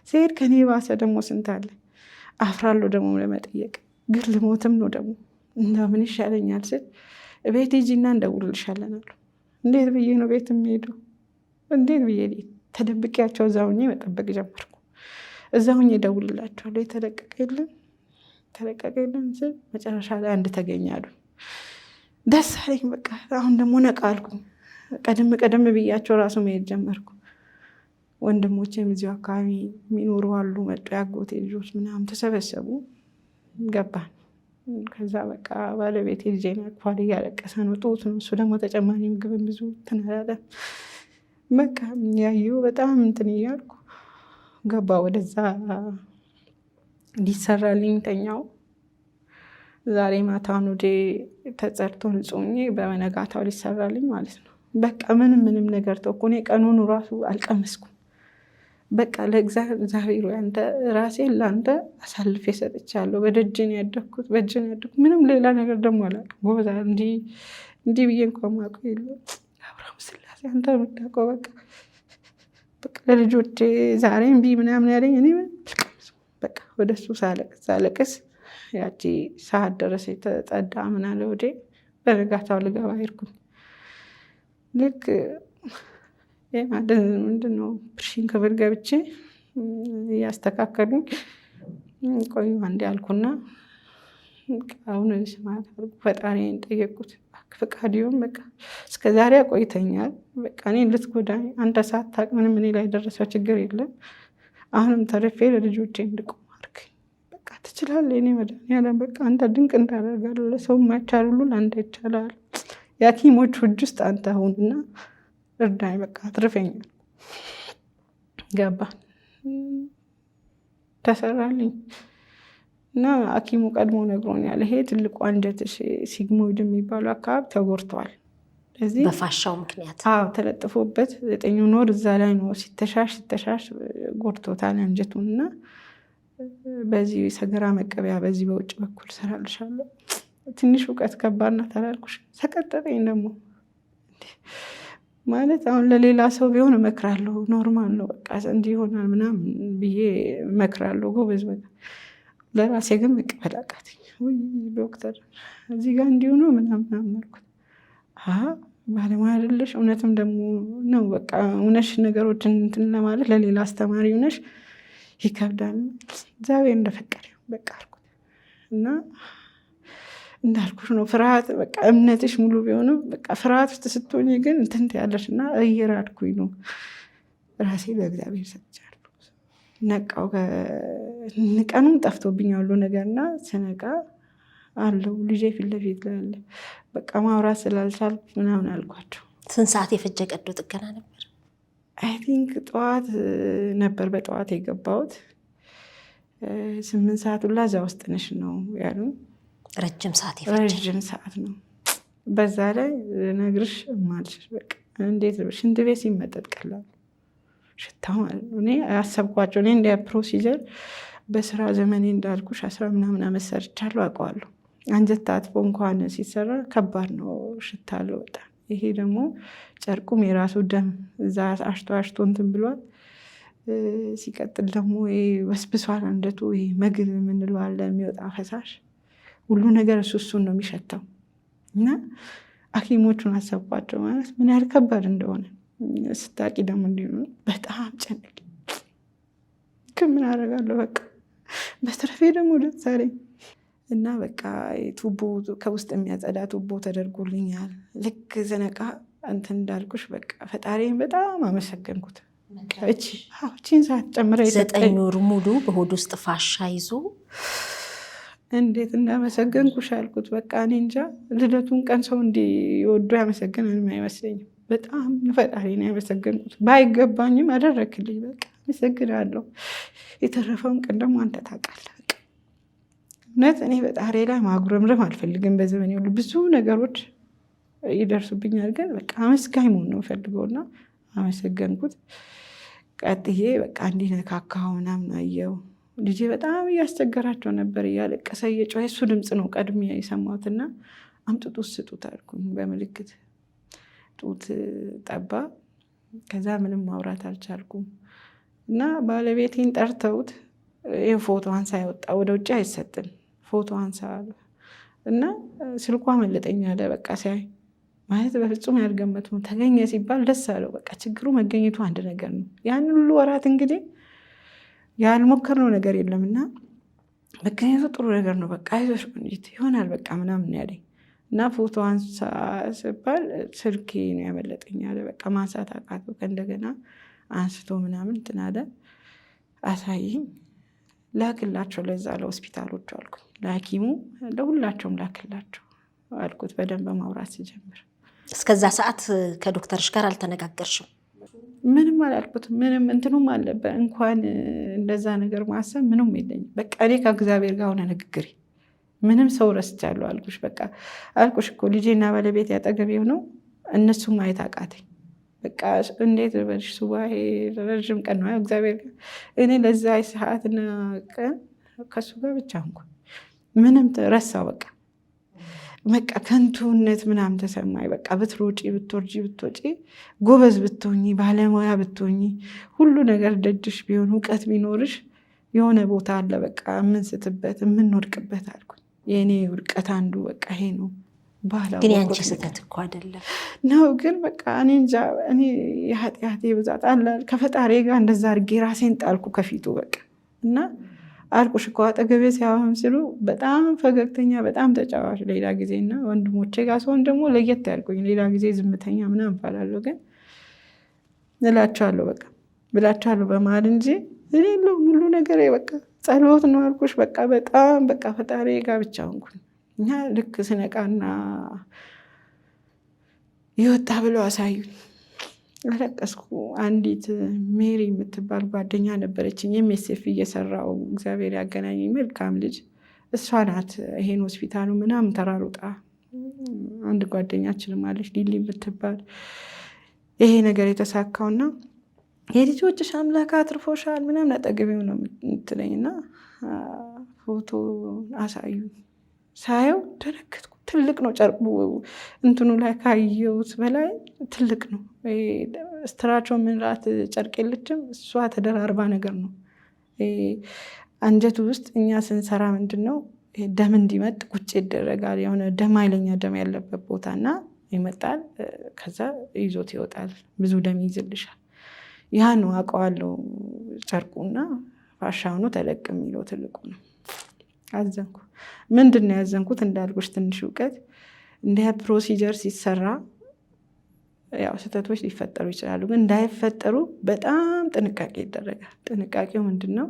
[SPEAKER 1] ሲሄድ ከኔ ባሰ ደግሞ ስንት አለ። አፍራለሁ ደግሞ ለመጠየቅ፣ ግን ልሞትም ነው ደግሞ እንደምን ይሻለኛል ስል ቤት ሂጂና እንደውልልሻለን አሉ። እንዴት ብዬ ነው ቤት የሚሄደው? እንዴት ብዬ ተደብቄያቸው እዛ ሆኜ መጠበቅ ጀመርኩ። እዛ ሆኜ እደውልላቸዋለሁ። ተለቀቀ የለም ስል መጨረሻ ላይ አንድ ተገኛሉ። ደስ አለኝ። በቃ አሁን ደግሞ ነቃ አልኩኝ። ቀደም ብያቸው ራሱ መሄድ ጀመርኩ። ወንድሞቼም እዚሁ አካባቢ የሚኖሩ አሉ። መጡ ያጎቴ ልጆች ምናምን ተሰበሰቡ። ገባን። ከዛ በቃ ባለቤቴ ልጄን አቅፏል፣ እያለቀሰ ነው፣ ጡት ነው። እሱ ደግሞ ተጨማሪ ምግብን ብዙ ትናላለ። በቃ ያየው በጣም እንትን እያልኩ ገባ። ወደዛ ሊሰራልኝ ተኛው። ዛሬ ማታውን ወደ ተጸርቶ ንጹኝ በመነጋታው ሊሰራልኝ ማለት ነው። በቃ ምንም ነገር ተውኩ። እኔ ቀኑን ራሱ አልቀመስኩም። በቃ ለእግዚአብሔር አንተ ራሴን ለአንተ አሳልፌ ሰጥቻለሁ። በደጅን ያደግኩት ምንም ሌላ ነገር ደግሞ አላውቅም። ጎበዛ እንዲህ ብዬ እንኳን ማውቀው የለም። አብርሃም ስላሴ አንተ የምታውቀው በቃ ለልጆቼ ዛሬ እምቢ ምናምን ያለኝ እኔ በቃ ወደሱ ሳለቅስ ያቺ ሰዓት ደረሰ። የተጸዳ ምናለ ወዴ በነጋታው ልገባ ሄድኩኝ። ልክ ምንድነው ፕርሽን ክፍል ገብቼ እያስተካከሉኝ ቆዩ አንዴ አልኩና አሁን ስማት ፈጣሪን ጠየቁት። ፍቃድ ይሁን በቃ እስከዛሬ ቆይተኛል። በቃ እኔ ልትጎዳኝ አንተ ሳታውቅ ምንም እኔ ላይ ደረሰው ችግር የለም። አሁንም ተርፌ ለልጆቼ እንድቆም አድርገኝ። በቃ ትችላለህ። እኔ መድኃኒዓለም በቃ አንተ ድንቅ እንዳደርጋለህ። ለሰው የማይቻል ሁሉ ለአንተ ይቻላል። የሐኪሞቹ እጅ ውስጥ አንተ አሁንና እርዳኝ። በቃ አትርፈኛል። ገባን፣ ተሰራልኝ እና ሐኪሙ ቀድሞ ነግሮኛል። ይሄ ትልቁ አንጀትሽ ሲግሞይድ የሚባለው አካባቢ ተጎድተዋል። ስለዚህ
[SPEAKER 3] በፋሻው ምክንያት
[SPEAKER 1] ተለጥፎበት 9 ወር እዛ ላይ ነው ሲተሻሽ ጎድቶታል አንጀቱን። እና በዚህ ሰገራ መቀበያ በዚህ በውጭ በኩል ሰራልሻለሁ። ትንሽ እውቀት ከባድና ተላልኩሽ። ተቀጠጠኝ ደግሞ ማለት አሁን ለሌላ ሰው ቢሆን እመክራለሁ፣ ኖርማል ነው በቃ እንዲህ ይሆናል ምናምን ብዬ እመክራለሁ፣ ጎበዝ በቃ። ለራሴ ግን መቀበል አቃተኝ። ዶክተር እዚህ ጋር እንዲሁ ነው ምናምን አልኩት። ባለሙያ አይደለሽ እውነትም ደግሞ ነው በቃ እውነሽ ነገሮችን እንትን ለማለት ለሌላ አስተማሪ ሆነሽ ይከብዳል። እግዚአብሔር እንደፈቀደ በቃ አልኩት እና እንዳልኩሽ ነው ፍርሃት በቃ እምነትሽ ሙሉ ቢሆንም በቃ ፍርሃት ውስጥ ስትሆኝ ግን እንትን ያለሽ እና እየራድኩኝ ነው ራሴ ለእግዚአብሔር ሰጥቻለሁ። ነቃው ቀኑም ጠፍቶብኝ ያሉ ነገርና ስነቃ አለው ልጄ ፊት ለፊት ላለ በቃ ማውራት ስላልቻልኩ ምናምን አልኳቸው።
[SPEAKER 3] ስንት ሰዓት የፈጀ ቀዶ ጥገና ነበር?
[SPEAKER 1] አይ ቲንክ ጠዋት ነበር በጠዋት የገባሁት 8 ሰዓት ሁላ እዛ ውስጥ ነሽ ነው ያሉ።
[SPEAKER 3] ረጅም ሰዓት የፈጀ
[SPEAKER 1] ረጅም ሰዓት ነው። በዛ ላይ ነግርሽ ማልሽ በቃ እንዴት ሽንት ቤት ሲመጠጥ ቀላል ሽታው ማለት ነው። እኔ አሰብኳቸው እኔ እንደ ፕሮሲጀር በስራ ዘመኔ እንዳልኩሽ 10 ምናምን ዓመት ሰርቻለሁ አውቀዋለሁ። አንጀት ታጥፎ እንኳን ሲሰራ ከባድ ነው ሽታ አለው በጣም። ይሄ ደግሞ ጨርቁም የራሱ ደም እዛ አሽቶ እንትን ብሏል። ሲቀጥል ደግሞ በስብሷል አንጀቱ መግል የምንለው አለ የሚወጣ ፈሳሽ ሁሉ ነገር እሱን ነው የሚሸተው። እና ሐኪሞቹን አሰብኳቸው ማለት ምን ያህል ከባድ እንደሆነ ስታቂ ደግሞ እንዲሆኑ በጣም ጨነቅ ምን አደርጋለሁ በቃ በተረፌ ደግሞ ደስ አለኝ እና በቃ ቱቦ ከውስጥ የሚያጸዳ ቱቦ ተደርጎልኛል። ልክ ዘነቃ እንትን እንዳልኩሽ በቃ ፈጣሪን በጣም አመሰገንኩት። እቺን ሰዓት ጨምረ
[SPEAKER 3] 9 ወር ሙሉ በሆድ ውስጥ ፋሻ ይዞ
[SPEAKER 1] እንዴት እንዳመሰገንኩሽ አልኩት። በቃ እኔ እንጃ ልደቱን ቀን ሰው እንዲወዱ ያመሰገነንም አይመስለኝም። በጣም ፈጣሪን ያመሰገንኩት። ባይገባኝም አደረክልኝ በቃ አመሰግናለሁ። የተረፈውን ቀን ደግሞ አንተ ታውቃለህ። እውነት እኔ ፈጣሪ ላይ ማጉረምረም አልፈልግም። በዘመኔ ሁሉ ብዙ ነገሮች ይደርሱብኛል፣ ግን በቃ አመስጋኝ መሆን ነው የምፈልገውና አመሰገንኩት። ቀጥዬ በቃ እንዲነካካው ምናምን አየው። ልጄ በጣም እያስቸገራቸው ነበር፣ እያለቀሰ እየጮኸ እሱ ድምፅ ነው ቀድሜ የሰማሁትና አምጥጡት ስጡት አልኩኝ በምልክት። ጡት ጠባ። ከዛ ምንም ማውራት አልቻልኩም እና ባለቤቴን ጠርተውት ይህ ፎቶ አንሳ ያወጣ ወደ ውጭ አይሰጥም ፎቶ አንሳ እና ስልኳ መለጠኝ አለ። በቃ ሲያይ ማለት በፍጹም ያልገመትም ተገኘ ሲባል ደስ አለው። በቃ ችግሩ መገኘቱ አንድ ነገር ነው። ያን ሁሉ ወራት እንግዲህ ያልሞከርነው ነገር የለምና መገኘቱ ጥሩ ነገር ነው። በቃ አይዞሽ ይሆናል በቃ ምናምን ያለኝ እና ፎቶ አንሳ ሲባል ስልኬ ነው ያመለጠኝ አለ። በቃ ማንሳት አቃተው። ከእንደገና አንስቶ ምናምን እንትን አለ። አሳይኝ ላክላቸው ለዛ ለሆስፒታሎቹ አልኩኝ። ለሐኪሙ ለሁላቸውም ላክላቸው አልኩት በደንብ ማውራት ሲጀምር።
[SPEAKER 3] እስከዛ ሰዓት ከዶክተርሽ ጋር አልተነጋገርሽም?
[SPEAKER 1] ምንም አላልኩትም። ምንም እንትኑም አለበት እንኳን እንደዛ ነገር ማሰብ ምንም የለኝም። በቃ እኔ ከእግዚአብሔር ጋር ሆነ ንግግሬ ምንም ሰው ረስቻለሁ አልኩሽ። በቃ አልኩሽ እኮ ልጄና ባለቤት ያጠገቤው ነው። እነሱም ማየት አቃተኝ። በቃ እንዴት በልሽ ሱባኤ ረዥም ቀን ነው እግዚአብሔር ጋር እኔ ለዛ ሰዓትና ቀን ከሱ ጋር ብቻ እንኳን ምንም ረሳው። በቃ ከንቱነት ምናምን ተሰማኝ። በቃ ብትሮጪ ብትወርጂ ብትወጪ ጎበዝ ብትሆኚ ባለሙያ ብትሆኚ ሁሉ ነገር ደጅሽ ቢሆን እውቀት ቢኖርሽ የሆነ ቦታ አለ በቃ የምንስትበት የምንወድቅበት አልኩኝ። የእኔ ውድቀት አንዱ በቃ ይሄ ነው።
[SPEAKER 3] ግን ያንቺ ስህተት እኮ አይደለም
[SPEAKER 1] ነው። ግን በቃ እኔ እንጃ እኔ የኃጢአቴ ብዛት አለ ከፈጣሪ ጋር እንደዛ አድርጌ ራሴን ጣልኩ ከፊቱ በቃ እና አልኩሽ እኮ አጠገቤ ሲያወም ሲሉ በጣም ፈገግተኛ በጣም ተጫዋች ሌላ ጊዜ እና ወንድሞቼ ጋር ሲሆን ደግሞ ለየት ያልኩኝ ሌላ ጊዜ ዝምተኛ ምናምን እባላለሁ። ግን እላቸዋለሁ በቃ ብላቸዋለሁ በመሀል እንጂ እኔ ሁሉ ነገር በቃ ጸሎት ነው አልኩሽ። በቃ በጣም በቃ ፈጣሪ ጋር ብቻ ሆንኩኝ እና ልክ ስነቃና ይወጣ ብለው አሳዩኝ። አለቀስኩ። አንዲት ሜሪ የምትባል ጓደኛ ነበረችኝ ኤምኤስኤፍ እየሰራው እግዚአብሔር ያገናኘኝ መልካም ልጅ። እሷ ናት ይሄን ሆስፒታሉ ምናምን ተራሩጣ አንድ ጓደኛችንም አለች ሊሊ የምትባል ይሄ ነገር የተሳካውና የልጆችሽ አምላክ አትርፎሻል ምናምን አጠገቤው ነው የምትለኝና ፎቶ አሳዩ ሳየው ደነገጥኩ። ትልቅ ነው ጨርቁ፣ እንትኑ ላይ ካየሁት በላይ ትልቅ ነው። ስትራቸው ምንራት ጨርቅ የለችም እሷ ተደራርባ ነገር ነው። አንጀቱ ውስጥ እኛ ስንሰራ ምንድን ነው ደም እንዲመጥ ቁጭ ይደረጋል። የሆነ ደም ኃይለኛ ደም ያለበት ቦታና ይመጣል። ከዛ ይዞት ይወጣል። ብዙ ደም ይይዝልሻል። ያ ነው አውቀዋለሁ። ጨርቁና ፋሻው ነው ተለቅ የሚለው ትልቁ ነው። አዘንኩ። ምንድን ነው ያዘንኩት? እንዳልኩሽ ትንሽ እውቀት እንዲህ ፕሮሲጀር ሲሰራ ያው ስህተቶች ሊፈጠሩ ይችላሉ፣ ግን እንዳይፈጠሩ በጣም ጥንቃቄ ይደረጋል። ጥንቃቄው ምንድን ነው?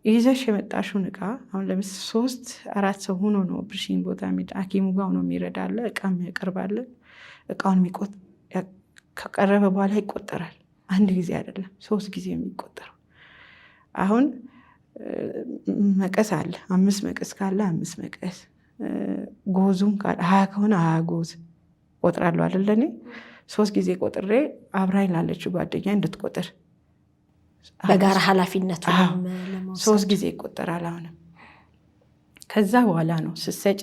[SPEAKER 1] ይዘሽ የመጣሽውን እቃ አሁን ለምሳሌ 3-4 ሰው ሆኖ ነው ኦፕሬሽን ቦታ ሐኪሙ ጋር ሆኖ የሚረዳለ፣ እቃም ያቀርባለ። እቃውን ከቀረበ በኋላ ይቆጠራል። አንድ ጊዜ አይደለም 3 ጊዜ የሚቆጠረው። አሁን መቀስ አለ፣ 5 መቀስ ካለ 5 መቀስ፣ ጎዙም ካለ 20 ከሆነ 20 ጎዝ ቆጥራለሁ አይደለ? እኔ 3 ጊዜ ቆጥሬ አብራኝ ላለችው ጓደኛ እንድትቆጥር
[SPEAKER 3] በጋራ ኃላፊነቱ
[SPEAKER 1] 3 ጊዜ ይቆጠራል። አሁንም ከዛ በኋላ ነው ስትሰጪ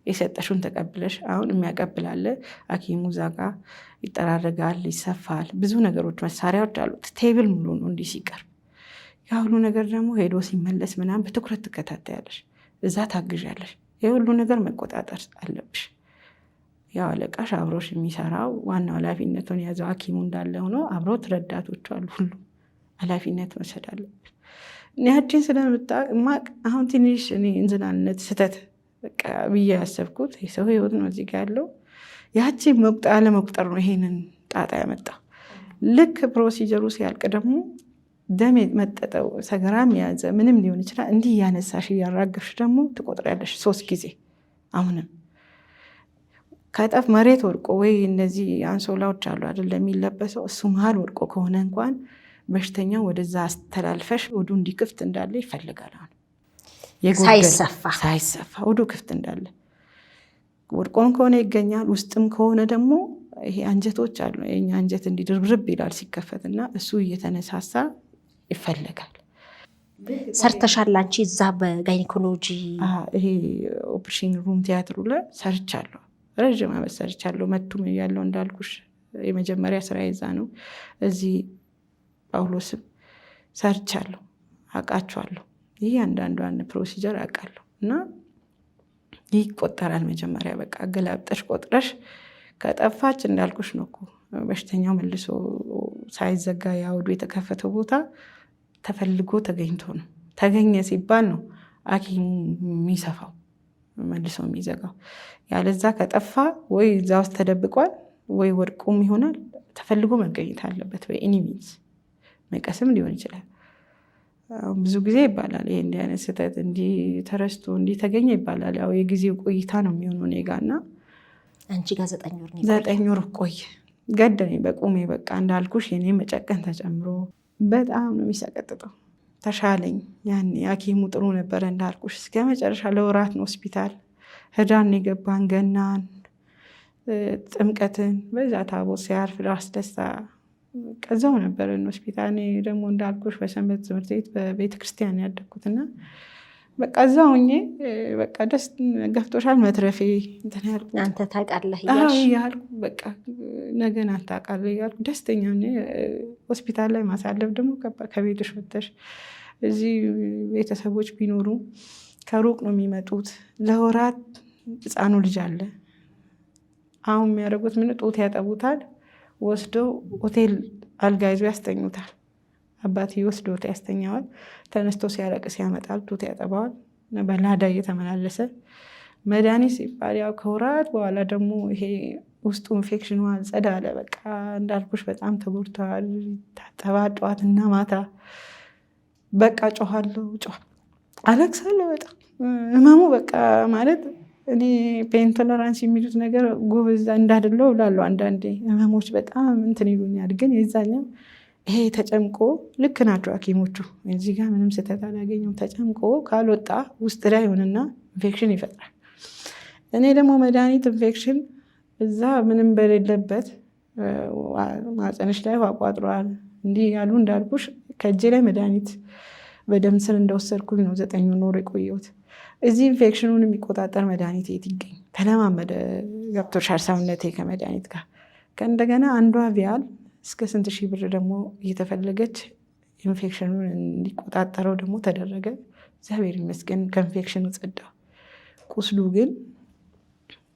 [SPEAKER 1] የሰጠሽውን ተቀብለሽ። አሁን የሚያቀብላለ ሐኪሙ ዛጋ ይጠራረጋል፣ ይሰፋል፣ ብዙ ነገሮች መሳሪያዎች አሉት። ቴብል ሙሉ ነው እንዲህ ሲቀርብ። ያ ሁሉ ነገር ደግሞ ሄዶ ሲመለስ ምናምን በትኩረት ትከታተያለሽ፣ እዛ ታግዣለሽ። የሁሉ ነገር መቆጣጠር አለብሽ። ያው አለቃሽ አብሮሽ የሚሰራው ዋናው ኃላፊነቱን የያዘው ሐኪሙ እንዳለ ሆኖ አብሮት ረዳቶቹ አሉ። ሁሉ ኃላፊነት መውሰድ አለብሽ። ያቺን ስለምታውቅ አሁን ትንሽ እኔ እንዝናነት ስተት በቃ ብዬ ያሰብኩት የሰው ህይወት ነው እዚህ ጋር ያለው። ያቺ አለመቁጠር ነው ይሄንን ጣጣ ያመጣው። ልክ ፕሮሲጀሩ ሲያልቅ ደግሞ ደም መጠጠው ሰገራም የያዘ ምንም ሊሆን ይችላል። እንዲህ እያነሳሽ እያራገፍሽ ደግሞ ትቆጥሪያለሽ 3 ጊዜ። አሁንም ከጠፍ መሬት ወድቆ ወይ እነዚህ አንሶላዎች አሉ አይደል የሚለበሰው፣ እሱ መሀል ወድቆ ከሆነ እንኳን በሽተኛው ወደዛ አስተላልፈሽ ወዱ እንዲክፍት እንዳለ ይፈልጋል። ሳይሰፋ ወዱ ክፍት እንዳለ ወድቆም ከሆነ ይገኛል። ውስጥም ከሆነ ደግሞ ይሄ አንጀቶች አሉ። የኛ አንጀት እንዲድርብርብ ይላል ሲከፈት እና እሱ እየተነሳሳ ይፈልጋል።
[SPEAKER 3] ሰርተሻል አንቺ እዛ በጋይኒኮሎጂ?
[SPEAKER 1] ይሄ ኦፕሬሽን ሩም ቲያትሩ ላይ ሰርቻለሁ። ረዥም ዓመት ሰርቻለሁ። መቱም ያለው እንዳልኩሽ የመጀመሪያ ስራ ይዛ ነው። እዚህ ጳውሎስም ሰርቻለሁ፣ አውቃቸዋለሁ። ይህ አንዳንዷን ፕሮሲጀር አውቃለሁ። እና ይቆጠራል መጀመሪያ በቃ አገላብጠሽ ቆጥረሽ ከጠፋች እንዳልኩሽ ነው እኮ በሽተኛው መልሶ ሳይዘጋ ያውዱ የተከፈተው ቦታ ተፈልጎ ተገኝቶ ነው። ተገኘ ሲባል ነው ሐኪሙ የሚሰፋው መልሶ የሚዘጋው። ያለዛ ከጠፋ ወይ እዛ ውስጥ ተደብቋል ወይ ወድቆም ይሆናል። ተፈልጎ መገኘት አለበት በኤኒ ሚንስ። መቀስም ሊሆን ይችላል። ብዙ ጊዜ ይባላል ይሄ እንዲህ አይነት ስህተት እንዲህ ተረስቶ እንዲህ ተገኘ ይባላል። ያው የጊዜው ቆይታ ነው የሚሆነው። እኔ ጋር እና
[SPEAKER 3] አንቺ ጋር 9 ወር ነው።
[SPEAKER 1] 9 ወር ቆየ። ገደለኝ በቁሜ በቃ እንዳልኩሽ የኔ መጨቀን ተጨምሮ በጣም ነው የሚሰቀጥጠው። ተሻለኝ ያኔ ሐኪሙ ጥሩ ነበረ እንዳልኩሽ። እስከ መጨረሻ ለወራት ነው ሆስፒታል። ህዳን የገባን ገናን፣ ጥምቀትን በዛ ታቦት ሲያርፍ ራስ ደስታ ቀዛው ነበረን ሆስፒታል። እኔ ደግሞ እንዳልኩሽ በሰንበት ትምህርት ቤት በቤተክርስቲያን ያደግኩትና በቃ እዛው ሆኜ በቃ ደስ ገፍቶሻል መትረፌ እንትን ያልኩ
[SPEAKER 3] አንተ ታውቃለህ
[SPEAKER 1] እያልኩ በቃ ነገን አታውቃለህ እያልኩ ደስተኛ ሆስፒታል ላይ ማሳለፍ ደግሞ ከቤትሽ ወጥተሽ እዚህ ቤተሰቦች ቢኖሩ ከሩቅ ነው የሚመጡት። ለወራት ህፃኑ ልጅ አለ። አሁን የሚያደርጉት ምን ጡት ያጠቡታል፣ ወስደው ሆቴል አልጋ ይዞ ያስተኙታል። አባቴ ወስዶት ያስተኛዋል። ተነስቶ ሲያለቅስ ያመጣል፣ ጡት ያጠባዋል። በላዳ እየተመላለሰ መድኃኒት ሲባል ያው ከወራት በኋላ ደግሞ ይሄ ውስጡ ኢንፌክሽኑ ጸዳ አለ። በቃ እንዳልኩሽ በጣም ተጎድተዋል። ታጠባ ጠዋትና ማታ በቃ ጮኋለሁ፣ አለቅሳለሁ። በጣም ህመሙ በቃ ማለት እኔ ፔን ቶለራንስ የሚሉት ነገር ጎበዝ እንዳደለው እላለሁ። አንዳንዴ ህመሞች በጣም እንትን ይሉኛል። ግን የዛኛው ይሄ ተጨምቆ ልክ ናቸው ሐኪሞቹ እዚህ ጋር ምንም ስህተት አላገኘም። ተጨምቆ ካልወጣ ውስጥ ላይ ሆንና ኢንፌክሽን ይፈጥራል። እኔ ደግሞ መድኃኒት ኢንፌክሽን እዛ ምንም በሌለበት ማህፀንሽ ላይ ውሃ ቋጥሯል እንዲህ ያሉ እንዳልኩሽ ከእጄ ላይ መድኃኒት በደም ስር እንደወሰድኩኝ ነው 9 ወር የቆየሁት። እዚህ ኢንፌክሽኑን የሚቆጣጠር መድኃኒት የት ይገኝ? ተለማመደ ገብቶሻል ሰውነቴ ከመድኃኒት ጋር። ከእንደገና አንዷ ቪያል እስከ ስንት ሺህ ብር ደግሞ እየተፈለገች ኢንፌክሽኑን እንዲቆጣጠረው ደግሞ ተደረገ። እግዚአብሔር ይመስገን ከኢንፌክሽኑ ጸዳው። ቁስሉ ግን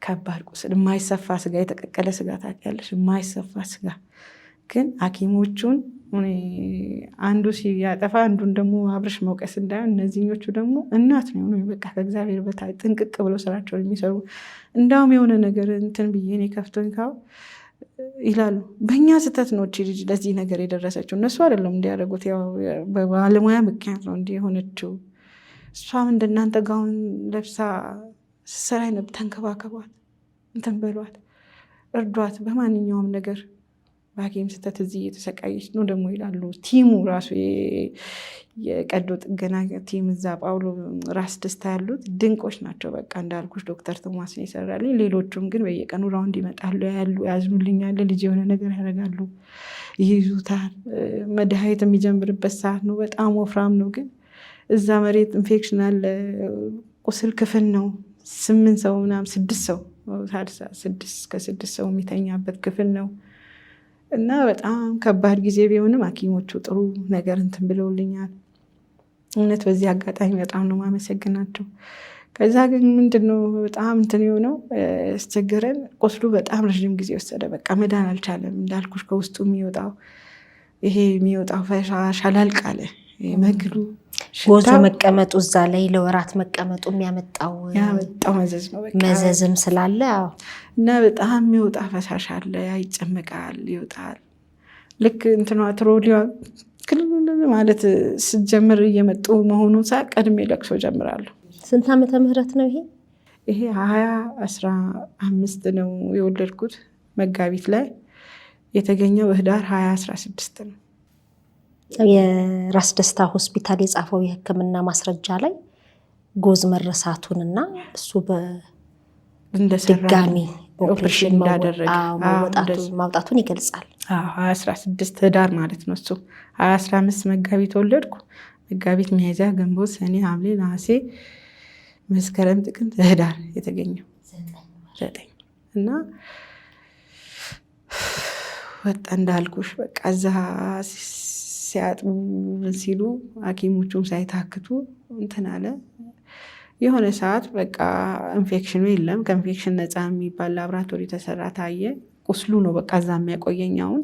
[SPEAKER 1] ከባድ ቁስል፣ የማይሰፋ ስጋ፣ የተቀቀለ ስጋ ታውቂያለሽ? የማይሰፋ ስጋ ግን ሐኪሞቹን አንዱ ሲያጠፋ አንዱን ደግሞ አብረሽ መውቀስ እንዳይሆን፣ እነዚህኞቹ ደግሞ እናት ነው በቃ ከእግዚአብሔር በታች ጥንቅቅ ብለው ስራቸውን የሚሰሩ። እንዳውም የሆነ ነገር እንትን ብዬ እኔ ከፍቶኝ ካው ይላሉ በእኛ ስህተት ነው እቺ ልጅ ለዚህ ነገር የደረሰችው፣ እነሱ አይደለም እንዲያደርጉት፣ ያው በባለሙያ ምክንያት ነው እንዲህ የሆነችው። እሷም እንደናንተ ጋውን ለብሳ ስራ ነብ፣ ተንከባከቧት፣ እንትን በሏት፣ እርዷት በማንኛውም ነገር። በሐኪም ስህተት እዚህ እየተሰቃየች ነው ደግሞ ይላሉ። ቲሙ ራሱ የቀዶ ጥገና ቲም እዛ ጳውሎ ራስ ደስታ ያሉት ድንቆች ናቸው። በቃ እንዳልኩሽ ዶክተር ቶማስ ነው ይሰራልኝ። ሌሎቹም ግን በየቀኑ ራውንድ ይመጣሉ፣ ያሉ ያዝኑልኛል፣ ልጅ የሆነ ነገር ያደርጋሉ፣ ይይዙታል። መድኃኒት የሚጀምርበት ሰዓት ነው። በጣም ወፍራም ነው፣ ግን እዛ መሬት ኢንፌክሽን አለ። ቁስል ክፍል ነው። 8 ሰው ምናምን 6 ሰው 6 ሰው የሚተኛበት ክፍል ነው። እና በጣም ከባድ ጊዜ ቢሆንም ሐኪሞቹ ጥሩ ነገር እንትን ብለውልኛል። እውነት በዚህ አጋጣሚ በጣም ነው ማመሰግናቸው። ከዛ ግን ምንድነው በጣም እንትን የሆነው አስቸገረን። ቁስሉ በጣም ረዥም ጊዜ ወሰደ። በቃ መዳን አልቻለም። እንዳልኩሽ ከውስጡ የሚወጣው ፈሳሽ አላልቃለ። መግሉ
[SPEAKER 3] ጎዞ መቀመጡ እዛ ላይ ለወራት መቀመጡ የሚያመጣው
[SPEAKER 1] መዘዝ ነው። በቃ
[SPEAKER 3] መዘዝም ስላለ
[SPEAKER 1] እና በጣም የሚወጣ ፈሳሽ አለ፣ ይጨመቃል፣ ይወጣል። ልክ እንትኗ ትሮሊዋ ክልል ማለት ስትጀምር እየመጡ መሆኑን ሳ ቀድሜ ለቅሶ ጀምራለሁ።
[SPEAKER 3] ስንት ዓመተ ምህረት ነው ይሄ?
[SPEAKER 1] ይሄ 2015 ነው የወለድኩት። መጋቢት ላይ የተገኘው ህዳር 2016 ነው።
[SPEAKER 3] የራስ ደስታ ሆስፒታል የጻፈው የሕክምና ማስረጃ ላይ ጎዝ መረሳቱንና እሱ በድጋሚ ኦፕሬሽን ማውጣቱን ይገልጻል።
[SPEAKER 1] 2016 ህዳር ማለት ነው። እሱ 2015 መጋቢት ወለድኩ። መጋቢት፣ ሚያዝያ፣ ግንቦት፣ ሰኔ፣ ሐምሌ፣ ነሐሴ፣ መስከረም፣ ጥቅምት፣ ህዳር የተገኘው 9 እና ወጣ እንዳልኩሽ በቃ እዛ ሲያጥቡ ሲሉ ሐኪሞቹም ሳይታክቱ እንትን አለ። የሆነ ሰዓት በቃ ኢንፌክሽኑ የለም፣ ከኢንፌክሽን ነፃ የሚባል ላብራቶሪ ተሰራ፣ ታየ። ቁስሉ ነው በቃ እዛ የሚያቆየኛውን።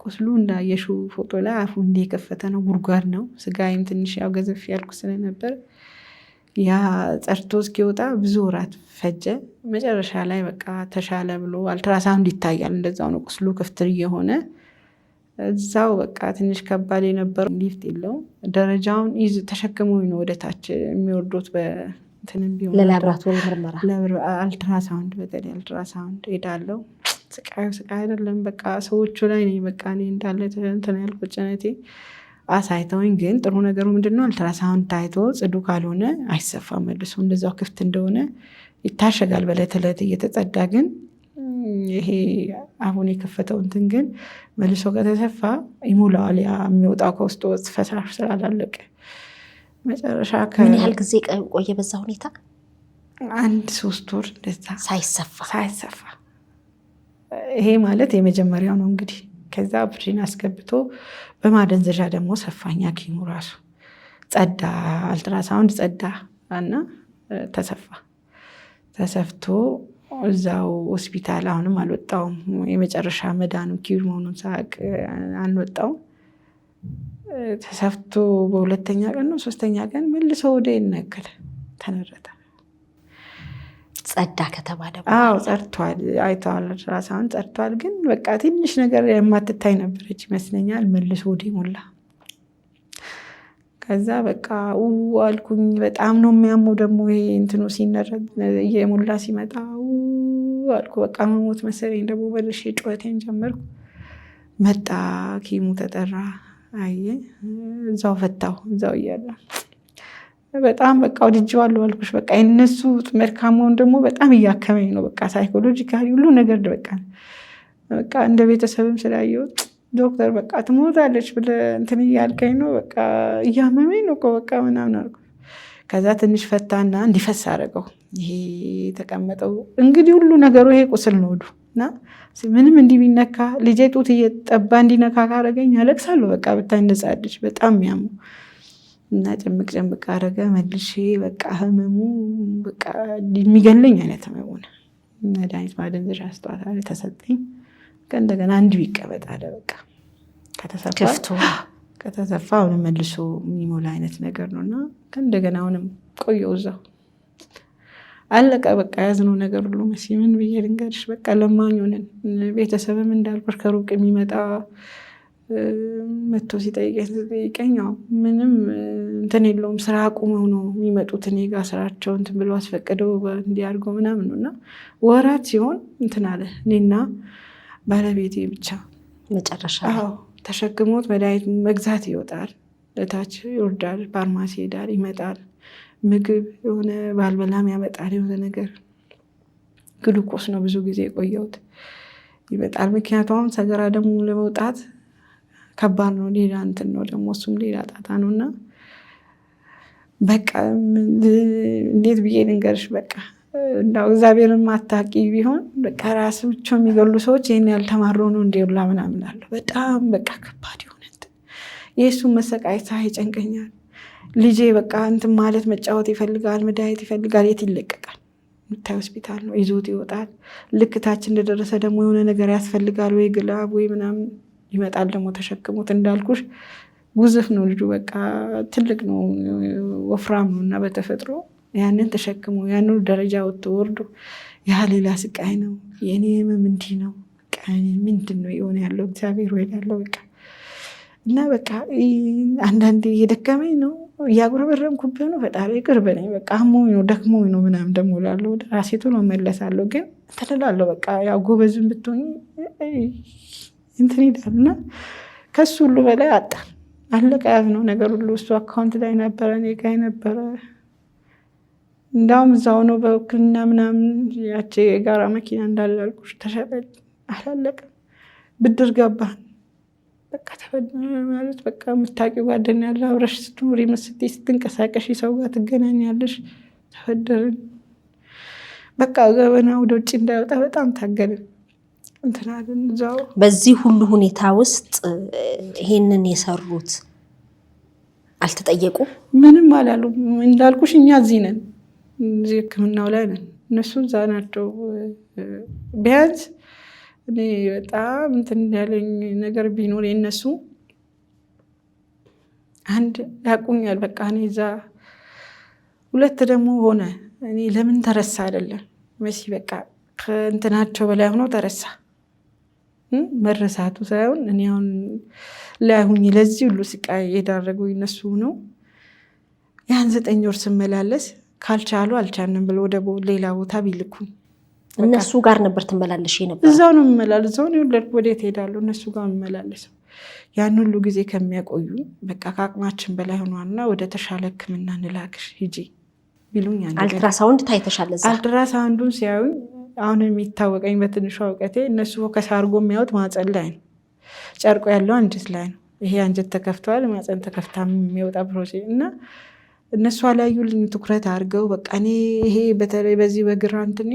[SPEAKER 1] ቁስሉ እንዳየሽው ፎቶ ላይ አፉ እንዲህ የከፈተ ነው፣ ጉድጓድ ነው። ስጋይም ትንሽ ያው ገዘፍ ያልኩ ስለነበር ያ ጸርቶ እስኪወጣ ብዙ ወራት ፈጀ። መጨረሻ ላይ በቃ ተሻለ ብሎ አልትራሳውንድ ይታያል። እንደዛው ነው ቁስሉ ክፍትር እየሆነ እዛው በቃ ትንሽ ከባድ የነበረው ሊፍት የለውም። ደረጃውን ተሸክመው ነው ወደታች የሚወርዱት። በትንም ቢሆን
[SPEAKER 3] ለላብራቶሪ ምርመራ
[SPEAKER 1] አልትራሳውንድ፣ በተለይ አልትራሳውንድ ሄዳለው። ስቃይ አይደለም በቃ ሰዎቹ ላይ ነው በቃ እኔ እንዳለ እንትን ያልኩት ጭነቴ አሳይተውኝ። ግን ጥሩ ነገሩ ምንድነው አልትራሳውንድ ታይቶ ጽዱ ካልሆነ አይሰፋም መልሶ፣ እንደዛው ክፍት እንደሆነ ይታሸጋል በዕለት ዕለት እየተጸዳ። ግን ይሄ አሁን የከፈተው እንትን ግን መልሶ ከተሰፋ ይሞላዋል። ያ የሚወጣው ከውስጥ ፈሳሽ ስላላለቀ መጨረሻ
[SPEAKER 3] ምን ያህል ጊዜ ቆየ በዛ ሁኔታ?
[SPEAKER 1] 1-3 ወር እንደዛ
[SPEAKER 3] ሳይሰፋ።
[SPEAKER 1] ይሄ ማለት የመጀመሪያው ነው እንግዲህ። ከዛ ኦፕሬሽን አስገብቶ በማደንዘዣ ደግሞ ሰፋኝ ሐኪሙ ራሱ። ጸዳ፣ አልትራሳውንድ ጸዳ እና ተሰፍቶ እዛው ሆስፒታል አሁንም አልወጣውም። የመጨረሻ መዳኑ ኪር መሆኑን ሳቅ አልወጣውም። ተሰፍቶ በሁለተኛ ቀን ነው 3ኛ ቀን መልሶ ወደ ይነገል ተነረተ።
[SPEAKER 3] ጸዳ ከተባለ
[SPEAKER 1] ጸድቷል። አይተዋል፣ ራሳውን ጸድቷል። ግን በቃ ትንሽ ነገር የማትታይ ነበረች ይመስለኛል። መልሶ ወደ ሞላ። ከዛ በቃ አልኩኝ። በጣም ነው የሚያመው ደግሞ ይሄ እንትኑ ሲነረግ እየሞላ ሲመጣ አልኩ። በቃ መሞት መሰለኝ። ደግሞ መልሼ ጩኸቴን ጀመርኩ። መጣ ኪሙ ተጠራ። አየ እዛው ፈታው። እዛው እያለ በጣም በቃ ወድጄዋለሁ አልኩሽ። በቃ የነሱ መልካሙን ደግሞ በጣም እያከመኝ ነው። በቃ ሳይኮሎጂካሊ ሁሉ ነገር በቃ እንደ ቤተሰብም ስላየሁት ዶክተር በቃ ትሞታለች ብለህ እንትን እያልከኝ ነው፣ በቃ እያመመኝ ነው በቃ ምናምን አልኩ። ከዛ ትንሽ ፈታና እንዲፈስ አደረገው። ይሄ የተቀመጠው እንግዲህ ሁሉ ነገሩ ይሄ ቁስል ነው እና ምንም እንዲህ ቢነካ ልጄ ጡት እየጠባ እንዲነካ ካረገኝ አለቅሳለሁ። በቃ ብታይ ነጻድሽ በጣም የሚያሙ እና ጭምቅ አረገ። መልሼ በቃ ህመሙ በቃ የሚገለኝ አይነት ህመሙ ነው። መድኃኒት ማደንዘዣ አስተዋታል ተሰጠኝ። ከእንደገና እንዲሁ ይቀመጥ አለ። በቃ ከተሰፋ አሁንም መልሶ የሚሞላ አይነት ነገር ነው እና ከእንደገና አሁንም ቆየው እዛው አለቀ። በቃ ያዝነው ነገር ሁሉ መሲ ምን ብዬ ልንገርሽ፣ በቃ ለማኝ ሆነን ቤተሰብም እንዳልኩሽ ከሩቅ የሚመጣ መጥቶ ሲጠይቀኝ ምንም እንትን የለውም ስራ አቁመው ነው የሚመጡት እኔ ጋር ስራቸውን እንትን ብለው አስፈቅደው እንዲያርገው ምናምን ነው እና ወራት ሲሆን እንትን አለ። እኔና ባለቤቴ ብቻ
[SPEAKER 3] መጨረሻ
[SPEAKER 1] ተሸክሞት መድኃኒት መግዛት ይወጣል፣ ለታች ይወርዳል፣ ፋርማሲ ሄዳል፣ ይመጣል። ምግብ የሆነ ባልበላም ያመጣል የሆነ ነገር። ግሉኮስ ነው ብዙ ጊዜ የቆየሁት ይመጣል። ምክንያቱም ሰገራ ደግሞ ለመውጣት ከባድ ነው። ሌላ እንትን ነው ደግሞ እሱም ሌላ ጣጣ ነው እና በቃ እንዴት ብዬ ልንገርሽ፣ በቃ እንዳው እግዚአብሔርን ማታቂ ቢሆን በቃ ራስ ብቻ የሚገሉ ሰዎች ይህን ያልተማሩ ነው እንዲውላ ምናምን አለው። በጣም በቃ ከባድ የሆነ የእሱን መሰቃየት ይጨንቀኛል። ልጄ በቃ እንትን ማለት መጫወት ይፈልጋል፣ መድኃኒት ይፈልጋል። የት ይለቀቃል? ምታይ ሆስፒታል ነው ይዞት ይወጣል። ልክታች እንደደረሰ ደግሞ የሆነ ነገር ያስፈልጋል፣ ወይ ግላብ ወይ ምናምን ይመጣል ደግሞ ተሸክሞት። እንዳልኩሽ ጉዝፍ ነው ልጁ፣ በቃ ትልቅ ነው፣ ወፍራም ነው እና በተፈጥሮ ያንን ተሸክሞ ያንን ደረጃ ወጥቶ ወርዶ ያ ሌላ ስቃይ ነው። የኔ ህመም እንዲህ ነው። በቃ ምንድን ነው የሆነ ያለው እግዚአብሔር ወይ ያለው በቃ እና በቃ አንዳንዴ እየደከመኝ ነው እያጉረበረምኩብህ ነው ፈጣሪ ቅርብ ነኝ፣ በቃ አሞኝ ነው ደክሞኝ ነው ምናምን ደግሞ እላለሁ። ወደ ራሴ ቶሎ እመለሳለሁ። ግን እንትን እላለሁ በቃ ያው ጎበዝም ብትሆኝ እንትን ይላል እና ከሱ ሁሉ በላይ አጣን። አለቀ ያዝነው ነገር ሁሉ እሱ አካውንት ላይ ነበረ፣ እኔ ጋ ነበረ። እንዳውም እዛው ነው በውክልና ምናምን ያቺ የጋራ መኪና እንዳላልኩሽ ተሸጠች። አላለቅም። ብድር ገባን። በቃ ማለት በቃ የምታውቂው ጓደኛ ያለ አብረሽ ስትኖሪ ስትይ ስትንቀሳቀሽ ሰው ጋር ትገናኛለሽ። ተፈደርን። በቃ ገበና ወደ ውጭ እንዳይወጣ በጣም ታገልን። እንትናልን እዛው
[SPEAKER 3] በዚህ ሁሉ ሁኔታ ውስጥ ይሄንን የሰሩት አልተጠየቁ?
[SPEAKER 1] ምንም አላሉ። እንዳልኩሽ እኛ እዚህ ነን፣ እዚህ ሕክምናው ላይ ነን። እነሱ እዛ ናቸው። ቢያንስ እኔ በጣም እንትን ያለኝ ነገር ቢኖር የነሱ አንድ ያቁኛል። በቃ እኔ እዛ ሁለት ደግሞ ሆነ። እኔ ለምን ተረሳ አይደለም መሲ፣ በቃ ከእንትናቸው በላይ ሆኖ ተረሳ። መረሳቱ ሳይሆን እኔ አሁን ላይሁኝ ለዚህ ሁሉ ስቃይ የዳረጉኝ እነሱ ነው። ያን 9 ወር ስመላለስ ካልቻሉ አልቻልንም ብሎ ወደ ሌላ ቦታ ቢልኩኝ
[SPEAKER 3] እነሱ ጋር ነበር ትመላለሽ ነበር?
[SPEAKER 1] እዛው ነው የምመላለስ። እዛው ነው ወለድኩ። ወዴት ሄዳለሁ? እነሱ ጋር የምመላለሰው። ያን ሁሉ ጊዜ ከሚያቆዩ በቃ ከአቅማችን በላይ ሆኗልና ወደ ተሻለ ሕክምና እንላክሽ ሂጂ ቢሉኝ
[SPEAKER 3] አልትራሳውንድ ታይተሻል? እዛ
[SPEAKER 1] አልትራሳውንዱን ሲያዩኝ አሁን የሚታወቀኝ በትንሹ እውቀቴ እነሱ ፎከስ አድርጎ የሚያዩት ማጸን ላይ ነው። ጨርቆ ያለው አንጀት ላይ ነው። ይሄ አንጀት ተከፍቷል፣ ማጸን ተከፍታ የሚወጣ ፕሮሴስ እና እነሱ አላዩልኝ። ትኩረት አድርገው በቃ እኔ ይሄ በተለይ በዚህ በግራ እንትኔ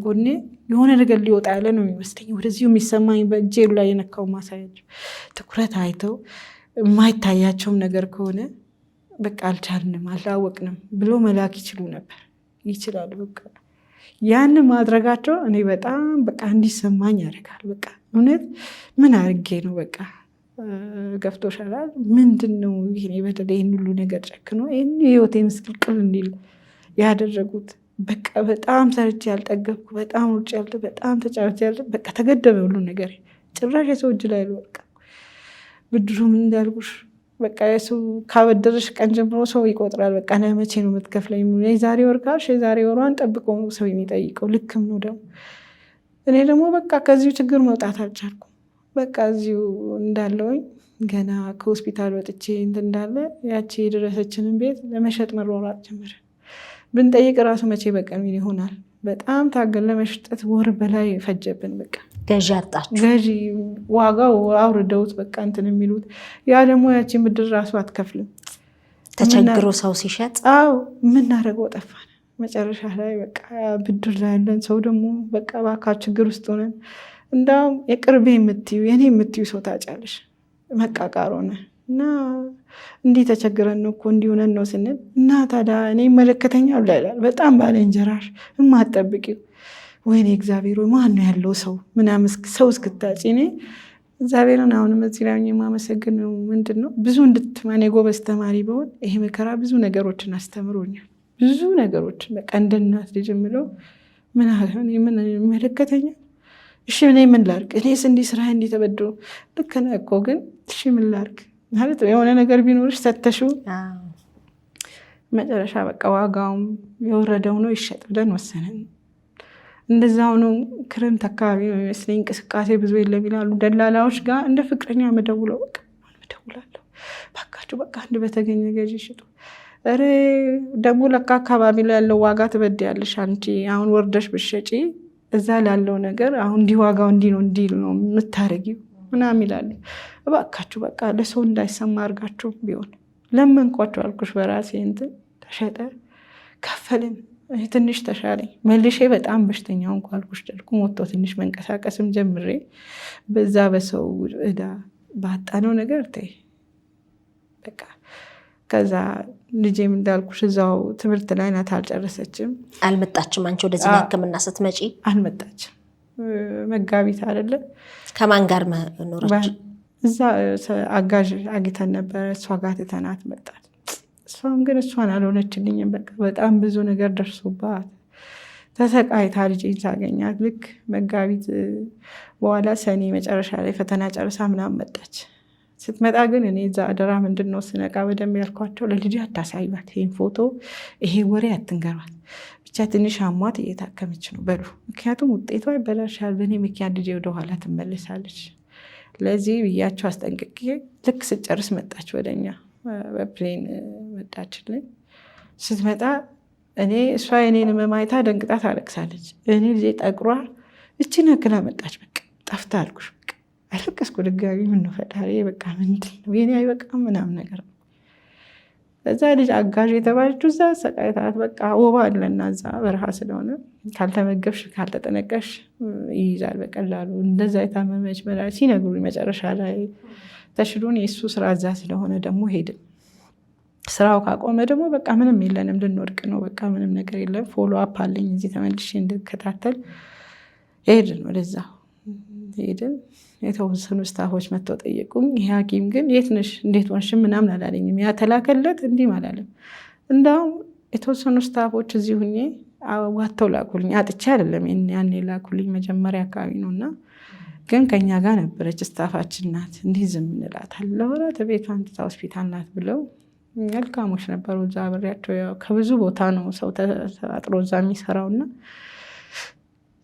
[SPEAKER 1] ጎኔ የሆነ ነገር ሊወጣ ያለ ነው የሚመስለኝ። ወደዚሁ የሚሰማኝ በእጄ ላይ የነካው ማሳያቸው ትኩረት አይተው የማይታያቸውም ነገር ከሆነ በቃ አልቻልንም፣ አላወቅንም ብሎ መላክ ይችሉ ነበር። ይችላሉ። በቃ ያን ማድረጋቸው እኔ በጣም በቃ እንዲሰማኝ ያደርጋል። በቃ እውነት ምን አድርጌ ነው በቃ ገፍቶሻል፣ ምንድን ነው ይሄ በተለይ ይህን ሁሉ ነገር ጨክኖ ይህን ህይወቴ ምስቅልቅል እንዲል ያደረጉት። በቃ በጣም ሰርቼ ያልጠገብኩ፣ በጣም ውጭ ያለ፣ በጣም ተጫወት ያለ፣ በቃ ተገደበ ሁሉ ነገር። ጭራሽ የሰው እጅ ላይ በቃ ብድሩም እንዳልኩሽ በቃ የሰው ካበደረሽ ቀን ጀምሮ ሰው ይቆጥራል። በቃ ለመቼ ነው የምትከፍለኝ? የዛሬ ወር ካልሽ የዛሬ ወሯን ጠብቆ ሰው የሚጠይቀው። ልክም ነው ደግሞ። እኔ ደግሞ በቃ ከዚሁ ችግር መውጣት አልቻልኩም። በቃ እዚሁ እንዳለውኝ ገና ከሆስፒታል ወጥቼ እንዳለ ያቺ የደረሰችንን ቤት ለመሸጥ መሯሯጥ ጀመረ። ብንጠይቅ ራሱ መቼ በቀን ይሆናል። በጣም ታገል ለመሸጠት ወር በላይ ፈጀብን። በቃ
[SPEAKER 3] ገዢ አጣችሁ።
[SPEAKER 1] ገዢ ዋጋው አውርደውት በቃ እንትን የሚሉት ያ ደግሞ ያቺ ምድር ራሱ አትከፍልም።
[SPEAKER 3] ተቸግሮ ሰው ሲሸጥ
[SPEAKER 1] የምናደርገው ጠፋን። መጨረሻ ላይ በቃ ብድር ላይ ያለን ሰው ደግሞ በቃ ባካ ችግር ውስጥ ሆነን እንዳውም የቅርቤ የምትዩ የኔ የምትዩ ሰው ታጫለሽ መቃቃር ሆነ እና እንዲህ ተቸግረን ነው እኮ እንዲሆነን ነው ስንል እና ታዲያ እኔ ይመለከተኛል ይላል። በጣም ባለንጀራሽ የማትጠብቂው ወይኔ እግዚአብሔር ማን ነው ያለው ሰው ምናምን ሰው እስክታጭ እኔ እግዚአብሔርን አሁንም እዚህ ላይ የማመሰግነው ምንድን ነው ብዙ እንድትማን የጎበዝ ተማሪ በሆን ይሄ መከራ ብዙ ነገሮችን አስተምሮኛል። ብዙ ነገሮችን በቃ እንደ እናት ልጅ የምለው ምን ይመለከተኛል? እሺ እኔ ምን ላድርግ? እኔስ እንዲህ ስራ እንዲህ ተበድሮ ልክ ነህ እኮ ግን እሺ ምን ላድርግ ማለት የሆነ ነገር ቢኖርሽ ሰተሽው መጨረሻ በቃ ዋጋውም የወረደው ነው ይሸጥ ብለን ወሰንን። እንደዛ ሆኖ ክረምት አካባቢ ነው የሚመስለኝ እንቅስቃሴ ብዙ የለም ይላሉ ደላላዎች ጋር እንደ ፍቅረኛ መደውለው በቃ መደውላለሁ ባካችሁ በቃ አንድ በተገኘ ገዢ ሽጡ። ኧረ ደግሞ ለካ አካባቢ ላይ ያለው ዋጋ ትበድያለሽ አንቺ አሁን ወርደሽ ብትሸጪ እዛ ላለው ነገር አሁን እንዲህ ዋጋው እንዲህ ነው እንዲህ ነው የምታረጊው ምናምን ይላሉ። እባካችሁ በቃ ለሰው እንዳይሰማ አድርጋችሁ ቢሆን ለመንኳቸው አልኩሽ። በራሴ እንትን ተሸጠ ከፈልን። ትንሽ ተሻለኝ መልሼ በጣም በሽተኛው እንኳ አልኩሽ ደልኩ ሞቶ ትንሽ መንቀሳቀስም ጀምሬ በዛ በሰው እዳ ባጣነው ነገር ተይ በቃ ከዛ ልጄም እንዳልኩሽ እዛው ትምህርት ላይ ናት አልጨረሰችም።
[SPEAKER 3] አልመጣችም። አንቺ ወደዚህ ሕክምና ስትመጪ
[SPEAKER 1] አልመጣችም። መጋቢት አይደለ
[SPEAKER 3] ከማን ጋር ኖረች?
[SPEAKER 1] እዛ አጋዥ አግኝተን ነበረ እሷ ጋር ትተናት መጣት። እሷም ግን እሷን አልሆነችልኝም። በቃ በጣም ብዙ ነገር ደርሶባት ተሰቃይታ ልጄን ሳገኛት ልክ መጋቢት በኋላ ሰኔ መጨረሻ ላይ ፈተና ጨርሳ ምናምን መጣች። ስትመጣ ግን እኔ እዛ አደራ ምንድን ነው ስነቃ በደንብ ያልኳቸው ለልጅ አታሳዩት፣ ይህን ፎቶ ይሄ ወሬ አትንገሯት፣ ብቻ ትንሽ አሟት እየታከመች ነው በሉ፣ ምክንያቱም ውጤቷ ይበላሻል፣ በእኔ ምክንያት ልጄ ወደኋላ ትመለሳለች። ለዚህ ብያቸው አስጠንቅቄ ልክ ስጨርስ መጣች ወደኛ በፕሌን መጣችልኝ። ስትመጣ እኔ እሷ የኔን መማይታ ደንግጣ ታለቅሳለች። እኔ ልጄ ጠቁሯ እችን ያክላ መጣች። በቃ ጠፍታ አልኩሽ በቃ አለቀስኩ ድጋሚ። ምነው ፈጣሪ በቃ ምንድን ነው የኔ አይበቃም ምናምን ነገር ነው። እዛ ልጅ አጋዥ የተባለችው እዛ ሰቃይታት በቃ ወባ አለና እዛ በረሃ ስለሆነ ካልተመገብሽ ካልተጠነቀሽ ይይዛል በቀላሉ። እንደዛ የታመመች መድኃኒት ሲነግሩኝ መጨረሻ ላይ ተሽሎን የእሱ ስራ እዛ ስለሆነ ደግሞ ሄድን። ስራው ካቆመ ደግሞ በቃ ምንም የለንም ልንወድቅ ነው በቃ ምንም ነገር የለም። ፎሎ አፕ አለኝ እዚህ ተመልሼ እንድከታተል ሄድን። ወደዛ ሄድን። የተወሰኑ ስታፎች መጥተው ጠየቁኝ። ይሄ ሐኪም ግን የት ነሽ እንዴት ሆንሽ ምናምን አላለኝም። ያ ተላከለት እንዲህ አላለም። እንዳውም የተወሰኑ ስታፎች እዚህ ሁኜ ዋተው ላኩልኝ። አጥቼ አይደለም ያኔ ላኩልኝ መጀመሪያ አካባቢ ነው እና ግን ከኛ ጋር ነበረች ስታፋችን ናት። እንዲህ ዝም እንላታለን ለወራት ቤቷን ትታ ሆስፒታል ናት ብለው መልካሞች ነበሩ። እዛ አብሬያቸው ያው ከብዙ ቦታ ነው ሰው ተአጥሮ እዛ የሚሰራውና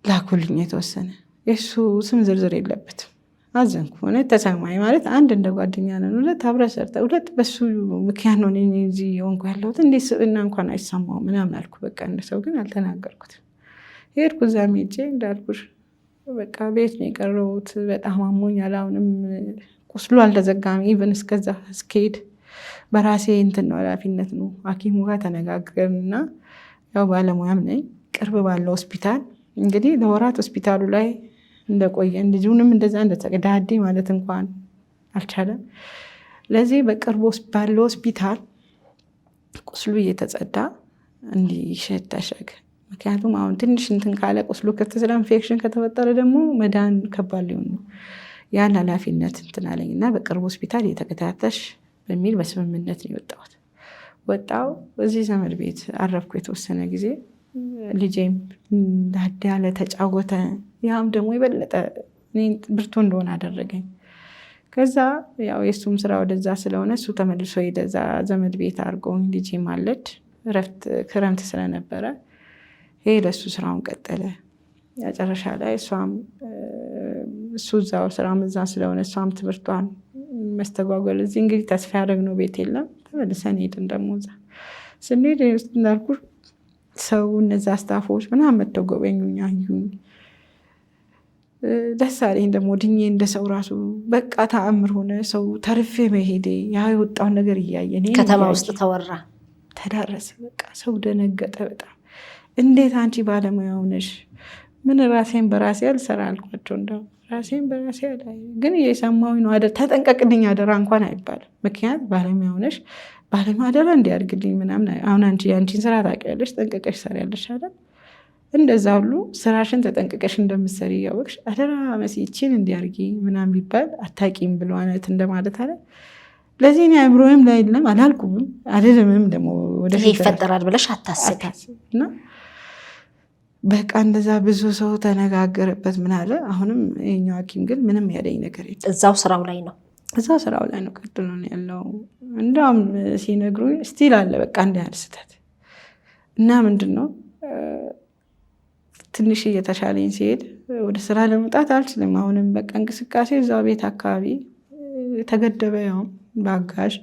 [SPEAKER 1] ላኩልኝ የተወሰነ። የእሱ ስም ዝርዝር የለበትም። አዘንኩ ሆነ ተሰማኝ። ማለት አንድ እንደ ጓደኛ ነን፣ ሁለት አብረን ሰርተን፣ ሁለት በሱ ምክንያት ነው እዚህ የሆንኩ ያለሁት። እንዴት ስብዕና እንኳን አይሰማው ምናምን አልኩ። በቃ እንደ ሰው ግን አልተናገርኩትም። ሄድኩ እዛ ሜጄ እንዳልኩሽ በቃ ቤት ነው የቀረቡት። በጣም አሞኛል። አሁንም ቁስሉ አልተዘጋም። ኢቨን እስከዛ እስከሄድ በራሴ እንትን ነው ኃላፊነት ነው። ሐኪሙ ጋር ተነጋገርንና ያው ባለሙያም ነኝ ቅርብ ባለው ሆስፒታል እንግዲህ ለወራት ሆስፒታሉ ላይ እንደቆየን ልጁንም እንደዛ እንደተቀዳዴ ማለት እንኳን አልቻለም። ለዚህ በቅርብ ባለው ሆስፒታል ቁስሉ እየተጸዳ እንዲሸታሸግ ምክንያቱም አሁን ትንሽ እንትን ካለ ቁስሉ ከተስለ ኢንፌክሽን ከተፈጠረ ደግሞ መዳን ከባድ ሊሆን ነው። ያን ኃላፊነት እንትን አለኝ እና በቅርብ ሆስፒታል እየተከታተሽ በሚል በስምምነት ነው የወጣሁት። ወጣው እዚህ ዘመድ ቤት አረፍኩ የተወሰነ ጊዜ። ልጄም ዳዳ ያለ ተጫወተ። ያም ደግሞ የበለጠ ብርቱ እንደሆነ አደረገኝ። ከዛ ያው የእሱም ስራ ወደዛ ስለሆነ እሱ ተመልሶ ሄደዛ ዘመድ ቤት አድርጎኝ ልጄም አለች። እረፍት ክረምት ስለነበረ ሄደ እሱ ስራውን ቀጠለ። መጨረሻ ላይ እሷም እሱ እዛው ስራም እዛ ስለሆነ እሷም ትምህርቷን መስተጓጎል እዚህ እንግዲህ ተስፋ ያደረግነው ቤት የለም። ተመልሰን ሄድን። ደግሞ እዛ ስንሄድ እንዳልኩ ሰው እነዛ ስታፎች ምናምን መተው ጎበኙኝ፣ አዩኝ። ደስ አለኝ ደግሞ ድኜ እንደ ሰው ራሱ በቃ ተአምር ሆነ። ሰው ተርፌ መሄዴ ያ የወጣውን ነገር እያየ
[SPEAKER 3] ከተማ ውስጥ ተወራ
[SPEAKER 1] ተዳረሰ። በቃ ሰው ደነገጠ በጣም። እንዴት አንቺ ባለሙያ ሆነሽ? ምን ራሴን በራሴ አልሰራ አልኳቸው። እንደው ራሴን በራሴ ላይ ግን እየሰማሁኝ ነው። ተጠንቀቅልኝ አደራ እንኳን አይባልም። ምክንያት ባለሙያ ሆነሽ ባለሙያ አደራ እንዲያርግልኝ ምናምን። አሁን አንቺ የአንቺን ስራ ታውቂያለሽ፣ ጠንቀቀሽ ሰሪያለሽ አይደል? እንደዛ ሁሉ ስራሽን ተጠንቅቀሽ እንደምትሰሪ እያወቅሽ አደራ መሲችን እንዲያርጊ ምናምን ቢባል አታቂም ብሎ አይነት እንደማለት አለ። ለዚህ እኔ አእምሮዬም ላይ የለም አላልኩም አይደለምም ደግሞ
[SPEAKER 3] ወደፊት ይፈጠራል ብለሽ አታስቢ
[SPEAKER 1] እና በቃ እንደዛ ብዙ ሰው ተነጋገረበት ምን አለ። አሁንም የኛው ሐኪም ግን ምንም ያለኝ ነገር የለም።
[SPEAKER 3] እዛው ስራው ላይ ነው ቀጥሎ ነው ያለው። እንደውም ሲነግሩኝ ስቲል አለ በቃ እንደ ያለ ስህተት እና ምንድን ነው ትንሽ እየተሻለኝ ሲሄድ ወደ ስራ ለመውጣት አልችልም። አሁንም በቃ እንቅስቃሴ እዛው ቤት አካባቢ ተገደበ። ያው በአጋዥ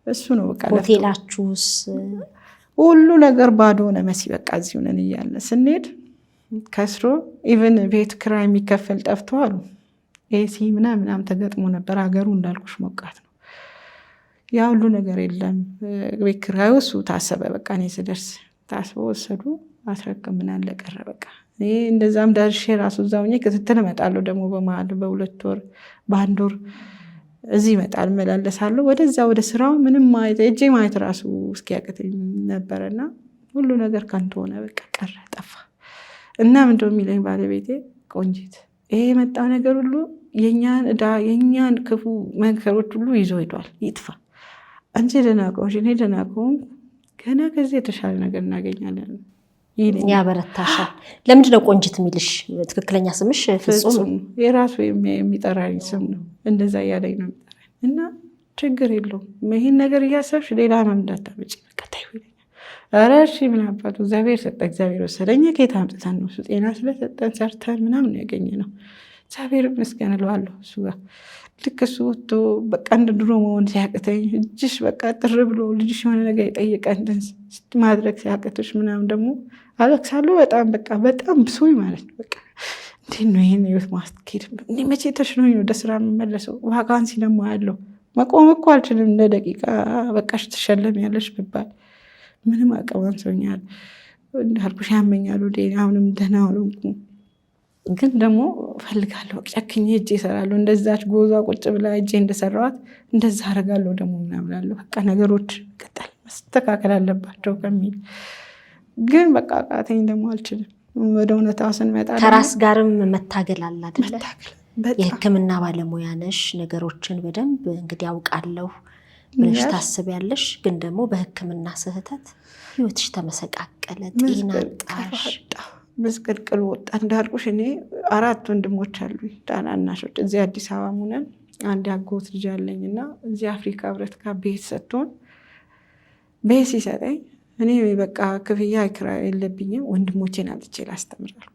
[SPEAKER 3] እሱ ነው በቃ። ሆቴላችሁስ
[SPEAKER 1] ሁሉ ነገር ባዶ ሆነ መሲ። በቃ እዚሁ ነን እያለ ስንሄድ ከስሮ ኢቨን ቤት ኪራይ የሚከፈል ጠፍቶ አሉ። ኤሲ ምናምን ተገጥሞ ነበር። ሀገሩ እንዳልኩሽ ሞቃት ነው። ያ ሁሉ ነገር የለም። ቤት ኪራዩ እሱ ታሰበ። በቃ እኔ ስደርስ ታስቦ ወሰዱ። አስረክምናል ለቀረ በቃ እኔ እንደዛም ደርሼ ራሱ እዛው ሆኜ ክትትል እመጣለሁ። ደግሞ በመሀል በ2 ወር በ1 ወር እዚህ እመጣል እመላለሳለሁ። ወደዛ ወደ ስራው ምንም እጄ ማየት ራሱ እስኪያቅተኝ ነበረና ሁሉ ነገር ከንቱ ሆነ። በቃ ቀረ ጠፋ። እና ምንድነው የሚለኝ ባለቤቴ ቆንጂት፣ ይሄ የመጣው ነገር ሁሉ የኛን ዕዳ የኛን ክፉ መንከሮች ሁሉ ይዞ ሄዷል። ይጥፋ። አንቺ ደህና ከሆንሽ እኔ ደህና ከሆንኩ ገና ከዚህ የተሻለ ነገር እናገኛለን።
[SPEAKER 3] ያበረታሻል። ለምንድን ነው ቆንጂት የሚልሽ? ትክክለኛ ስምሽ ፍጹም
[SPEAKER 1] የራሱ የሚጠራኝ ስም ነው። እንደዛ እያለኝ ነው የሚጠራኝ። እና ችግር የለውም ይህን ነገር እያሰብሽ ሌላ ህመም እንዳታመጪ በቃ ተይው ይለኛል። ኧረ እሺ ምን አባቱ እግዚአብሔር ሰጠ እግዚአብሔር ወሰደኝ። ከየት አምጥተን ነው? እሱ ጤና ስለሰጠን ሰርተን ምናምን ያገኘ ነው። እግዚአብሔር ይመስገን እለዋለሁ። እሱ ጋር ልክ እሱ ወጥቶ በቃ እንደ ድሮ መሆን ሲያቅተኝ እጅሽ በቃ ጥር ብሎ ልጅሽ የሆነ ነገር የጠየቀን ማድረግ ሲያቅትሽ ምናምን ደግሞ አለቅሳለሁ። በጣም በቃ በጣም ብሶኝ ማለት ነው። በቃ እንዴት ነው ይህን ህይወት ማስኬድ? መቼ ተሽሎኝ ነው ወደ ስራ የምመለሰው? ዋጋንሲ ደግሞ ያለው መቆም እኮ አልችልም። እንደ ደቂቃ በቃሽ ትሸለሚያለሽ ብባል ምንም አቅም አንሶኛል። እንዳልኩሽ ያመኛል። አሁንም ደህና አልሆንኩም፣ ግን ደግሞ ፈልጋለሁ። ጨክኜ እጄ እሰራለሁ። እንደዛች ጎዛ ቁጭ ብላ እጄ እንደሰራዋት እንደዛ አደርጋለሁ ደግሞ ምናምላለሁ። በቃ ነገሮች ቀጠል መስተካከል አለባቸው ከሚል ግን በቃ ቃተኝ ደግሞ አልችልም። ወደ እውነታው ስንመጣ
[SPEAKER 3] ከራስ ጋርም መታገል አለ አይደለ? የሕክምና ባለሙያ ነሽ። ነገሮችን በደንብ እንግዲህ ያውቃለሁ ብለሽ ታስቢያለሽ። ግን ደግሞ በሕክምና ስህተት ህይወትሽ ተመሰቃቀለ፣ ጤና ጣሽ፣
[SPEAKER 1] ምስቅልቅል ወጣ። እንዳልኩሽ እኔ 4 ወንድሞች አሉኝ ታናናሾች። እዚህ አዲስ አበባ ሙነን አንድ ያጎት ልጅ አለኝ እና እዚህ አፍሪካ ህብረት ጋር ቤት ሰጥቶን ቤት ሲሰጠኝ እኔ በቃ ክፍያ ኪራይ የለብኝም ወንድሞቼን አምጥቼ ላስተምራልኩ።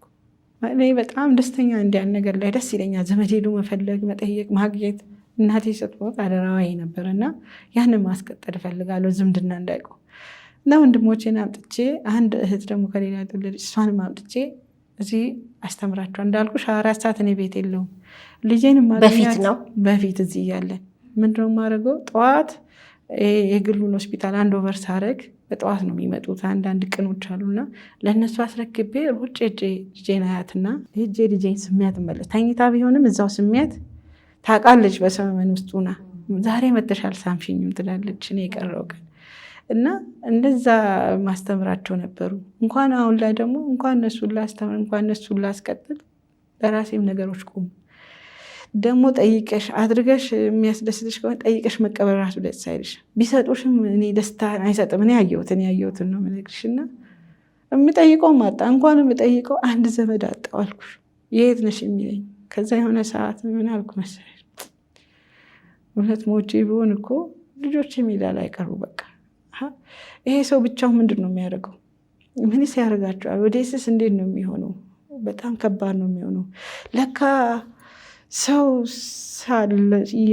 [SPEAKER 1] እኔ በጣም ደስተኛ እንዲያን ነገር ላይ ደስ ይለኛል። ዘመድ ሄዶ መፈለግ መጠየቅ ማግኘት እናቴ ስትሞት አደራዋይ ነበር እና ያንን ማስቀጠል እፈልጋለሁ ዝምድና እንዳይቆም እና ወንድሞቼን አምጥቼ አንድ እህት ደግሞ ከሌላ ያጠለች እሷንም አምጥቼ እዚህ አስተምራቸዋል። እንዳልኩሽ 24 ሰዓት እኔ ቤት የለውም። ልጄን
[SPEAKER 3] በፊት ነው
[SPEAKER 1] በፊት እዚህ እያለን ምንድነው የማደርገው? ጠዋት የግሉን ሆስፒታል አንድ ኦቨር ሳረግ በጠዋት ነው የሚመጡት። አንዳንድ ቅኖች አሉና ለእነሱ አስረክቤ ሩጭ ልጄን አያትና ሄጄ ልጄን ስሚያት መለስ ተኝታ ቢሆንም እዛው ስሚያት ታውቃለች። በሰመመን ውስጥ ሆና ዛሬ መተሻል ሳምሽኝም ትላለች እኔ የቀረው ቀን እና እንደዛ ማስተምራቸው ነበሩ። እንኳን አሁን ላይ ደግሞ እንኳን እነሱን ላስተምር እንኳን እነሱን ላስቀጥል ለራሴም ነገሮች ቆሙ። ደግሞ ጠይቀሽ አድርገሽ የሚያስደስትሽ ከሆነ ጠይቀሽ መቀበል ራሱ ደስ አይልሽ። ቢሰጡሽም እኔ ደስታ አይሰጥም። እኔ ያየሁትን ነው የምነግርሽ። እና የምጠይቀው ማጣ እንኳን የምጠይቀው አንድ ዘመድ አጣሁ አልኩሽ። የት ነሽ የሚለኝ ከዛ የሆነ ሰዓት ምን አልኩ መሰለሽ፣ እውነት ሞቼ ቢሆን እኮ ልጆች ሜዳ ላይ ቀሩ። በቃ ይሄ ሰው ብቻው ምንድን ነው የሚያደርገው? ምንስ ያደርጋቸዋል? ወደስስ እንዴት ነው የሚሆነው? በጣም ከባድ ነው የሚሆነው። ለካ ሰው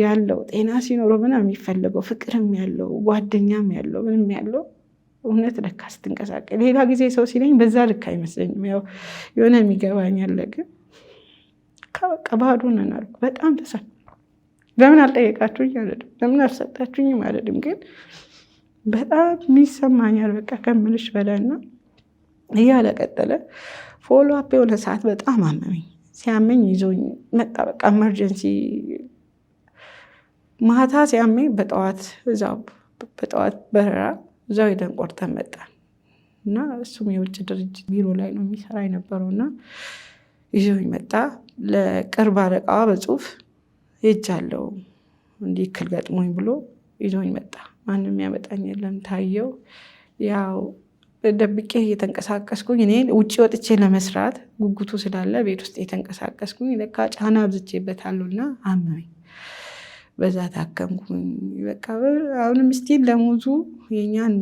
[SPEAKER 1] ያለው ጤና ሲኖረው ምናምን የሚፈለገው ፍቅርም ያለው ጓደኛም ያለው ምንም ያለው እውነት ለካ ስትንቀሳቀስ። ሌላ ጊዜ ሰው ሲለኝ በዛ ልክ አይመስለኝም። ያው የሆነ የሚገባኝ አለ። ግን በቃ ባዶ ነን አልኩ። በጣም ተሰማ። ለምን አልጠየቃችሁኝ አይደለም፣ ለምን አልሰጣችሁኝም አይደለም፣ ግን በጣም ይሰማኛል በቃ ከምልሽ በላይና እያለ ቀጠለ። ፎሎ አፕ የሆነ ሰዓት በጣም አመመኝ። ሲያመኝ ይዞኝ መጣ። በቃ ኤመርጀንሲ ማታ ሲያመኝ በጠዋት በረራ እዛው ሄደን ቆርጠን መጣን እና እሱም የውጭ ድርጅት ቢሮ ላይ ነው የሚሰራ የነበረው እና ይዞኝ መጣ። ለቅርብ አለቃዋ በጽሁፍ ሄጃለሁ እንዲህ እክል ገጥሞኝ ብሎ ይዞኝ መጣ። ማንም ያመጣኝ የለም። ታየው ያው ደብቄ እየተንቀሳቀስኩኝ እኔ ውጭ ወጥቼ ለመስራት ጉጉቱ ስላለ ቤት ውስጥ እየተንቀሳቀስኩኝ ለካ ጫና አብዝቼበታለሁና አመመኝ። በዛ ታከምኩኝ። በቃ አሁንም ስቲል ለሞዙ የኛን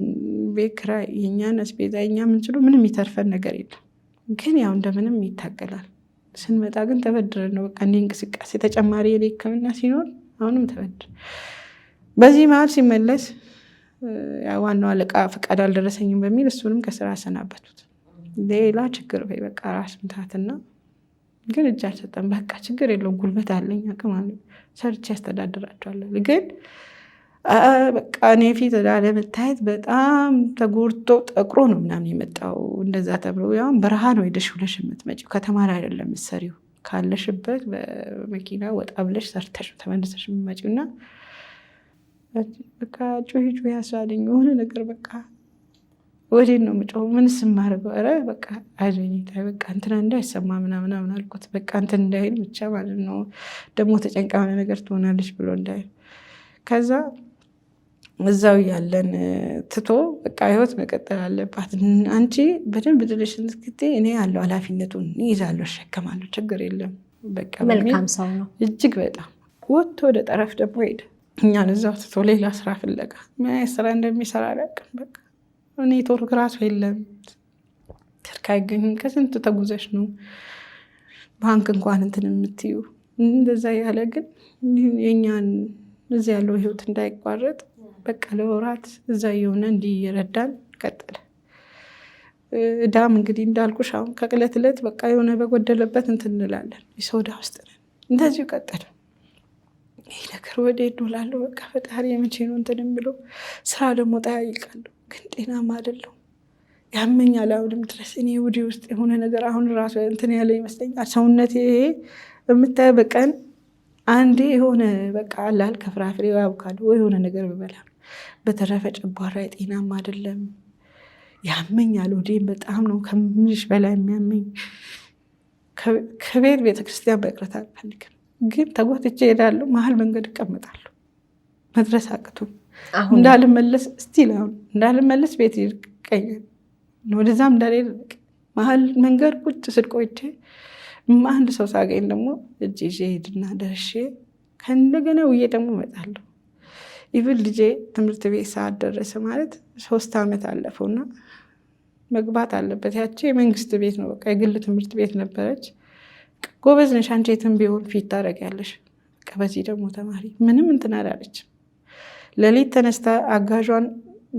[SPEAKER 1] ቤት ኪራይ የኛን አስቤዛ የኛ ምንችሉ ምንም የሚተርፈን ነገር የለም። ግን ያው እንደምንም ይታገላል። ስንመጣ ግን ተበድረን ነው በቃ እንዲህ እንቅስቃሴ ተጨማሪ ሕክምና ሲኖር አሁንም ተበድር። በዚህ መሀል ሲመለስ ዋናው አለቃ ፈቃድ አልደረሰኝም በሚል እሱንም ከስራ አሰናበቱት። ሌላ ችግር ወይ በቃ ራስ ምታትና ግን እጅ አልሰጠም። በቃ ችግር የለውም ጉልበት አለኝ አቅም አለኝ ሰርቼ ያስተዳድራቸዋለሁ። ግን በቃ እኔ ፊት ላለመታየት በጣም ተጎድቶ ጠቁሮ ነው ምናምን የመጣው። እንደዛ ተብሎ ያው በረሃ ነው ሄደሽ ብለሽ የምትመጪው፣ ከተማ ላይ አይደለም የምትሰሪው። ካለሽበት በመኪና ወጣ ብለሽ ሰርተሽ ተመልሰሽ የምትመጪው እና በቃ ጩሂ ያሳለኝ የሆነ ነገር በቃ ወዴት ነው የምጮኸው? ምንስ የማደርገው? ኧረ በቃ አይዞኝታ በቃ እንትና እንዳይሰማ ምናምን አልኩት። በቃ እንትን እንዳይል ብቻ ማለት ነው ደግሞ ተጨንቃ የሆነ ነገር ትሆናለች ብሎ እንዳይል። ከዛ እዛው ያለን ትቶ በቃ ህይወት መቀጠል አለባት። አንቺ በደንብ ድልሽን እስክቴ እኔ ያለው ኃላፊነቱን ይዛለሁ እሸከማለሁ፣ ችግር የለም በቃ።
[SPEAKER 3] መልካም ሰው ነው እጅግ
[SPEAKER 1] በጣም። ወጥቶ ወደ ጠረፍ ደግሞ ሄደ። እኛን እዛው ትቶ ሌላ ስራ ፍለጋ ምን ስራ እንደሚሰራ አላውቅም። በቃ ኔትወርክ ራሱ የለም፣ ስልክ አይገኝም። ከስንት ተጉዘሽ ነው ባንክ እንኳን እንትን የምትዩ። እንደዛ ያለ ግን የኛን እዚህ ያለው ህይወት እንዳይቋረጥ በቃ ለወራት እዛ የሆነ እንዲህ እየረዳን ቀጠለ። እዳም እንግዲህ እንዳልኩሽ አሁን ከቅለት ዕለት በቃ የሆነ በጎደለበት እንትን እንላለን። የሰው ዕዳ ውስጥ ነን። እንደዚሁ ቀጠለ። ይህ ነገር ወደ ዶላለሁ በቃ ፈጣሪ የመቼ ነው እንትን ብሎ ስራ ደግሞ ጠያይቃለሁ፣ ግን ጤናማ አይደለሁ። ያመኛል አሁንም ድረስ። እኔ ወዲ ውስጥ የሆነ ነገር አሁን ራሱ እንትን ያለ ይመስለኛል ሰውነቴ። የምታይ በቀን አንዴ የሆነ በቃ አላል ከፍራፍሬ አቮካዶ ወይ የሆነ ነገር ብበላ፣ በተረፈ ጨጓራ ጤናማ አይደለም። ያመኛል ወዲም በጣም ነው ከምንሽ በላይ የሚያመኝ። ከቤት ቤተክርስቲያን መቅረት አልፈልግም፣ ግን ተጎትቼ እሄዳለሁ። መሀል መንገድ እቀመጣለሁ። መድረስ አቅቶኝ እንዳልመለስ ስቲል አሁን እንዳልመለስ ቤት ይቀኛል። ወደዛም እንዳልሄድ መሀል መንገድ ቁጭ ስል ቆይቼ አንድ ሰው ሳገኝ ደግሞ እጅ ይዤ ሄድና ደርሼ ከእንደገና ውዬ ደግሞ እመጣለሁ። ኢቭን ልጄ ትምህርት ቤት ሰዓት ደረሰ ማለት 3 ዓመት አለፈውና መግባት አለበት። ያቺ የመንግስት ቤት ነው፣ በቃ የግል ትምህርት ቤት ነበረች። ጎበዝ ነሽ አንቺ የትም ቢሆን ፊት ታደርጊያለሽ። በቃ በዚህ ደግሞ ተማሪ ምንም እንትን አላለችም። ሌሊት ተነስታ አጋዧን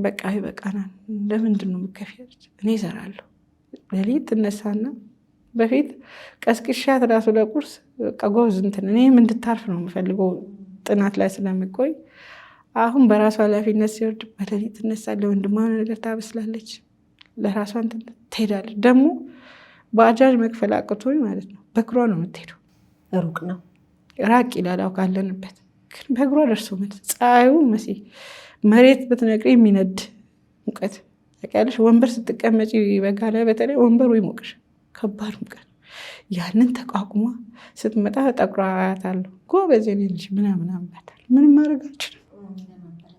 [SPEAKER 1] በቃ ይበቃናል፣ ለምንድን ነው የምትከፊያለች? እኔ እሰራለሁ። ሌሊት ትነሳና በፊት ቀስቅሻት ራሱ ለቁርስ በቃ ጎበዝ እንትን እኔም እንድታርፍ ነው የምፈልገው ጥናት ላይ ስለምቆይ። አሁን በራሷ ኃላፊነት ሲወርድ በሌሊት ትነሳለች፣ ወንድሟ ነገር ታበስላለች፣ ለራሷ እንትን ትሄዳለች። ደግሞ ባጃጅ መክፈል አቅቶኝ ማለት ነው በእግሯ ነው የምትሄደው።
[SPEAKER 3] ሩቅ ነው
[SPEAKER 1] ራቅ ይላል ካለንበት፣ ግን በእግሯ ደርሶ ፀሐዩ መሲ መሬት ብትነቅሪ የሚነድ ሙቀት ታውቂያለሽ። ወንበር ስትቀመጪ በጋ ላይ በተለይ ወንበሩ ይሞቅሽ፣ ከባድ ሙቀት። ያንን ተቋቁማ ስትመጣ ጠቁራ አያታለሁ። ጎበዝ የኔ ልጅ ምናምን አምባታል። ምንም ማድረግ አልችልም፣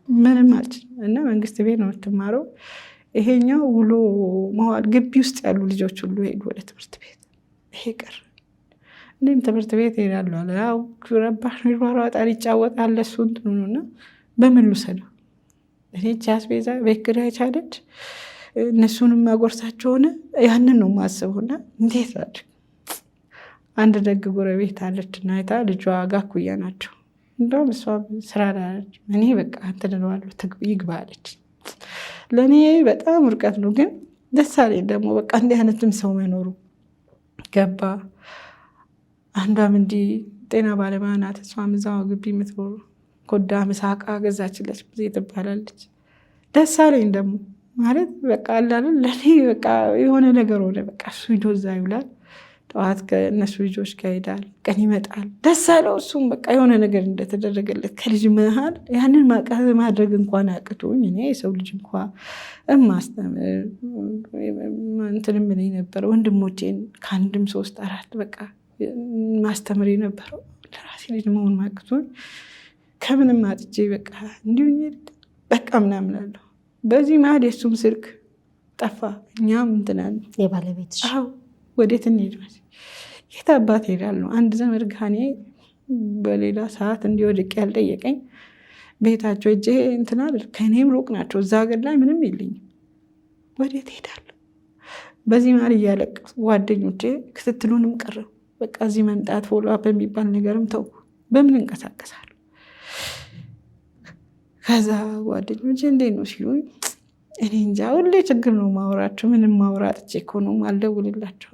[SPEAKER 1] ምንም አልችልም። እና መንግስት ቤት ነው የምትማረው። ይሄኛው ውሎ መዋል ግቢ ውስጥ ያሉ ልጆች ሁሉ ሄዱ ወደ ትምህርት ቤት። ይሄ ቀር እኔም ትምህርት ቤት ሄዳለሁ አለ። ያው ረባሽ ይሯሯጣል፣ ይጫወታል። እሱ እንትኑ ነውና በምን ልውሰደው? እኔ አስቤዛ ቤት ኪራይ ቻለች፣ እነሱንም ማጎርሳቸው ሆነ። ያንን ነው የማስበውና እንዴት አድርግ። አንድ ደግ ጎረቤት አለች እና አይታ ልጇ ጋኩያ ናቸው። እንደውም እሷ ስራ ላለች እኔ በቃ እንትን እለዋለሁ ይግባ አለች። ለእኔ በጣም ርቀት ነው፣ ግን ደስ አለኝ ደግሞ በቃ እንዲህ አይነትም ሰው መኖሩ ገባ። አንዷም እንዲህ ጤና ባለሙያ ናት። እሷም እዛው ግቢ የምትኖር ኮዳ ምሳቃ ገዛችለች ጊዜ ትባላለች። ደስ አለኝ ደግሞ ማለት በቃ አላለን ለኔ በቃ የሆነ ነገር ሆነ። በቃ እሱ ሂዶ እዛ ይውላል፣ ጠዋት ከእነሱ ልጆች ጋር ይሄዳል፣ ቀን ይመጣል። ደስ አለው እሱም በቃ የሆነ ነገር እንደተደረገለት ከልጅ መሃል ያንን ማድረግ እንኳን አቅቶኝ እኔ የሰው ልጅ እንኳ ማስተምር እንትን ምን ነበር ወንድሞቼን ከአንድም 3 4 በቃ ማስተምር የነበረው ለራሴ ልጅ መሆን ማቅቶኝ ከምንም አጥቼ በቃ እንዲሁ በቃ ምናምን አለው። በዚህ መሀል የሱም ስልክ ጠፋ። እኛም እንትናል
[SPEAKER 3] የባለቤትሽ
[SPEAKER 1] ወዴት እንሄድ የት አባት ሄዳለሁ። አንድ ዘመድ ጋኔ በሌላ ሰዓት እንዲወድቅ ያልጠየቀኝ ቤታቸው እጄ እንትናል ከእኔም ሩቅ ናቸው። እዛ ሀገር ላይ ምንም የለኝም። ወዴት ሄዳለሁ? በዚህ መሀል እያለቀሱ ጓደኞቼ ክትትሉንም ቀረው። በቃ እዚህ መምጣት ፎሎ አፕ የሚባል ነገርም ተው። በምን እንቀሳቀሳለሁ? ከዛ ጓደኞቼ እንዴት ነው ሲሉኝ እኔ እንጃ ሁሌ ችግር ነው ማውራቸው። ምንም ማውራት እኮ ነው አልደውልላቸው።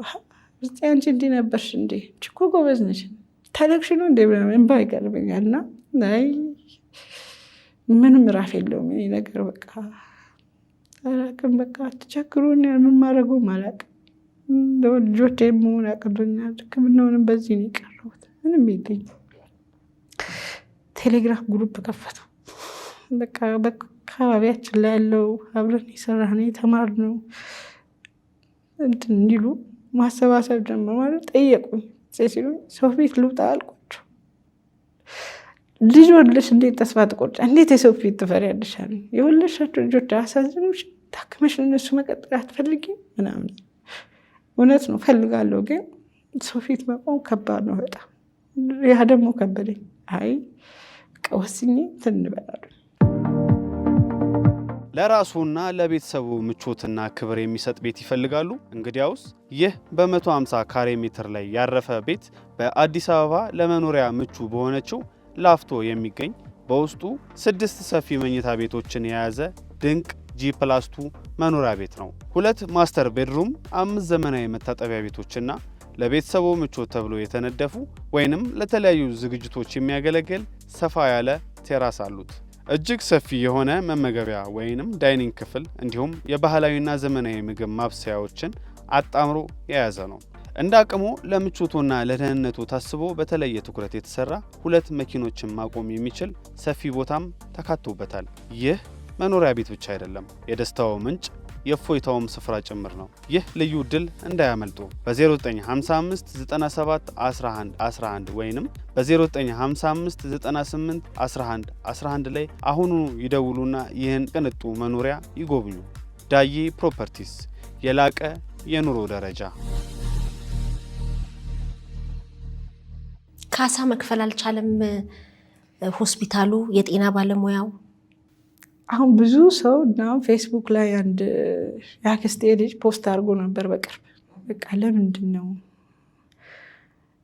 [SPEAKER 1] እስቲ አንቺ እንዲህ ነበርሽ እንዴ? እኮ ጎበዝ ነሽ ታለቅሽ ነው እንዴ? እንባ ይቀርበኛል። እና አይ ምንም ራፍ የለውም ይሄ ነገር በቃ አላቅም። በቃ አትቸግሩኝ። ምን ማድረጉም አላቅም። ልጆቼ መሆን አቅቶኛል። ሕክምናውንም በዚህ ነው የቀረሁት። ምንም የለኝም። ቴሌግራም ግሩፕ ከፈቱ። በቃ አካባቢያችን ላይ ያለው አብረን የሰራነው የተማርነው እንትን እንዲሉ ማሰባሰብ ጀመር። ማለት ጠየቁኝ ሲሉኝ ሰው ፊት ልውጣ አልኳቸው። ልጅ ወልደሽ እንዴት ተስፋ ትቆርጫ? እንዴት የሰው ፊት ትፈሪያለሽ? የወለድሻቸው ልጆች አሳዝኑሽ፣ ታክመሽ እነሱ መቀጠል አትፈልጊም ምናምን። እውነት ነው ፈልጋለሁ፣ ግን ሰው ፊት መቆም ከባድ ነው በጣም። ያ ደግሞ ከበደኝ። አይ በቃ ወስኜ እንትን እንበላለን።
[SPEAKER 2] ለራሱና ለቤተሰቡ ምቾትና ክብር የሚሰጥ ቤት ይፈልጋሉ? እንግዲያውስ ይህ በ150 ካሬ ሜትር ላይ ያረፈ ቤት በአዲስ አበባ ለመኖሪያ ምቹ በሆነችው ላፍቶ የሚገኝ በውስጡ 6 ሰፊ መኝታ ቤቶችን የያዘ ድንቅ G+2 መኖሪያ ቤት ነው። 2 ማስተር ቤድሩም፣ 5 ዘመናዊ መታጠቢያ ቤቶችና ለቤተሰቡ ምቾት ተብሎ የተነደፉ ወይንም ለተለያዩ ዝግጅቶች የሚያገለግል ሰፋ ያለ ቴራስ አሉት። እጅግ ሰፊ የሆነ መመገቢያ ወይንም ዳይኒንግ ክፍል እንዲሁም የባህላዊና ዘመናዊ ምግብ ማብሰያዎችን አጣምሮ የያዘ ነው። እንደ አቅሙ ለምቾቱና ለደህንነቱ ታስቦ በተለየ ትኩረት የተሰራ 2 መኪኖችን ማቆም የሚችል ሰፊ ቦታም ተካቶበታል። ይህ መኖሪያ ቤት ብቻ አይደለም፣ የደስታው ምንጭ የእፎይታውም ስፍራ ጭምር ነው። ይህ ልዩ ዕድል እንዳያመልጡ። በ0955 97 11 11 ወይንም በ0955 98 11 11 ላይ አሁኑ ይደውሉና ይህን ቅንጡ መኖሪያ ይጎብኙ። ዳዬ ፕሮፐርቲስ፣ የላቀ የኑሮ ደረጃ።
[SPEAKER 3] ካሳ መክፈል አልቻለም ሆስፒታሉ፣ የጤና ባለሙያው።
[SPEAKER 1] አሁን ብዙ ሰው እና ፌስቡክ ላይ አንድ ያክስቴ ልጅ ፖስት አድርጎ ነበር በቅርብ። በቃ ለምንድን ነው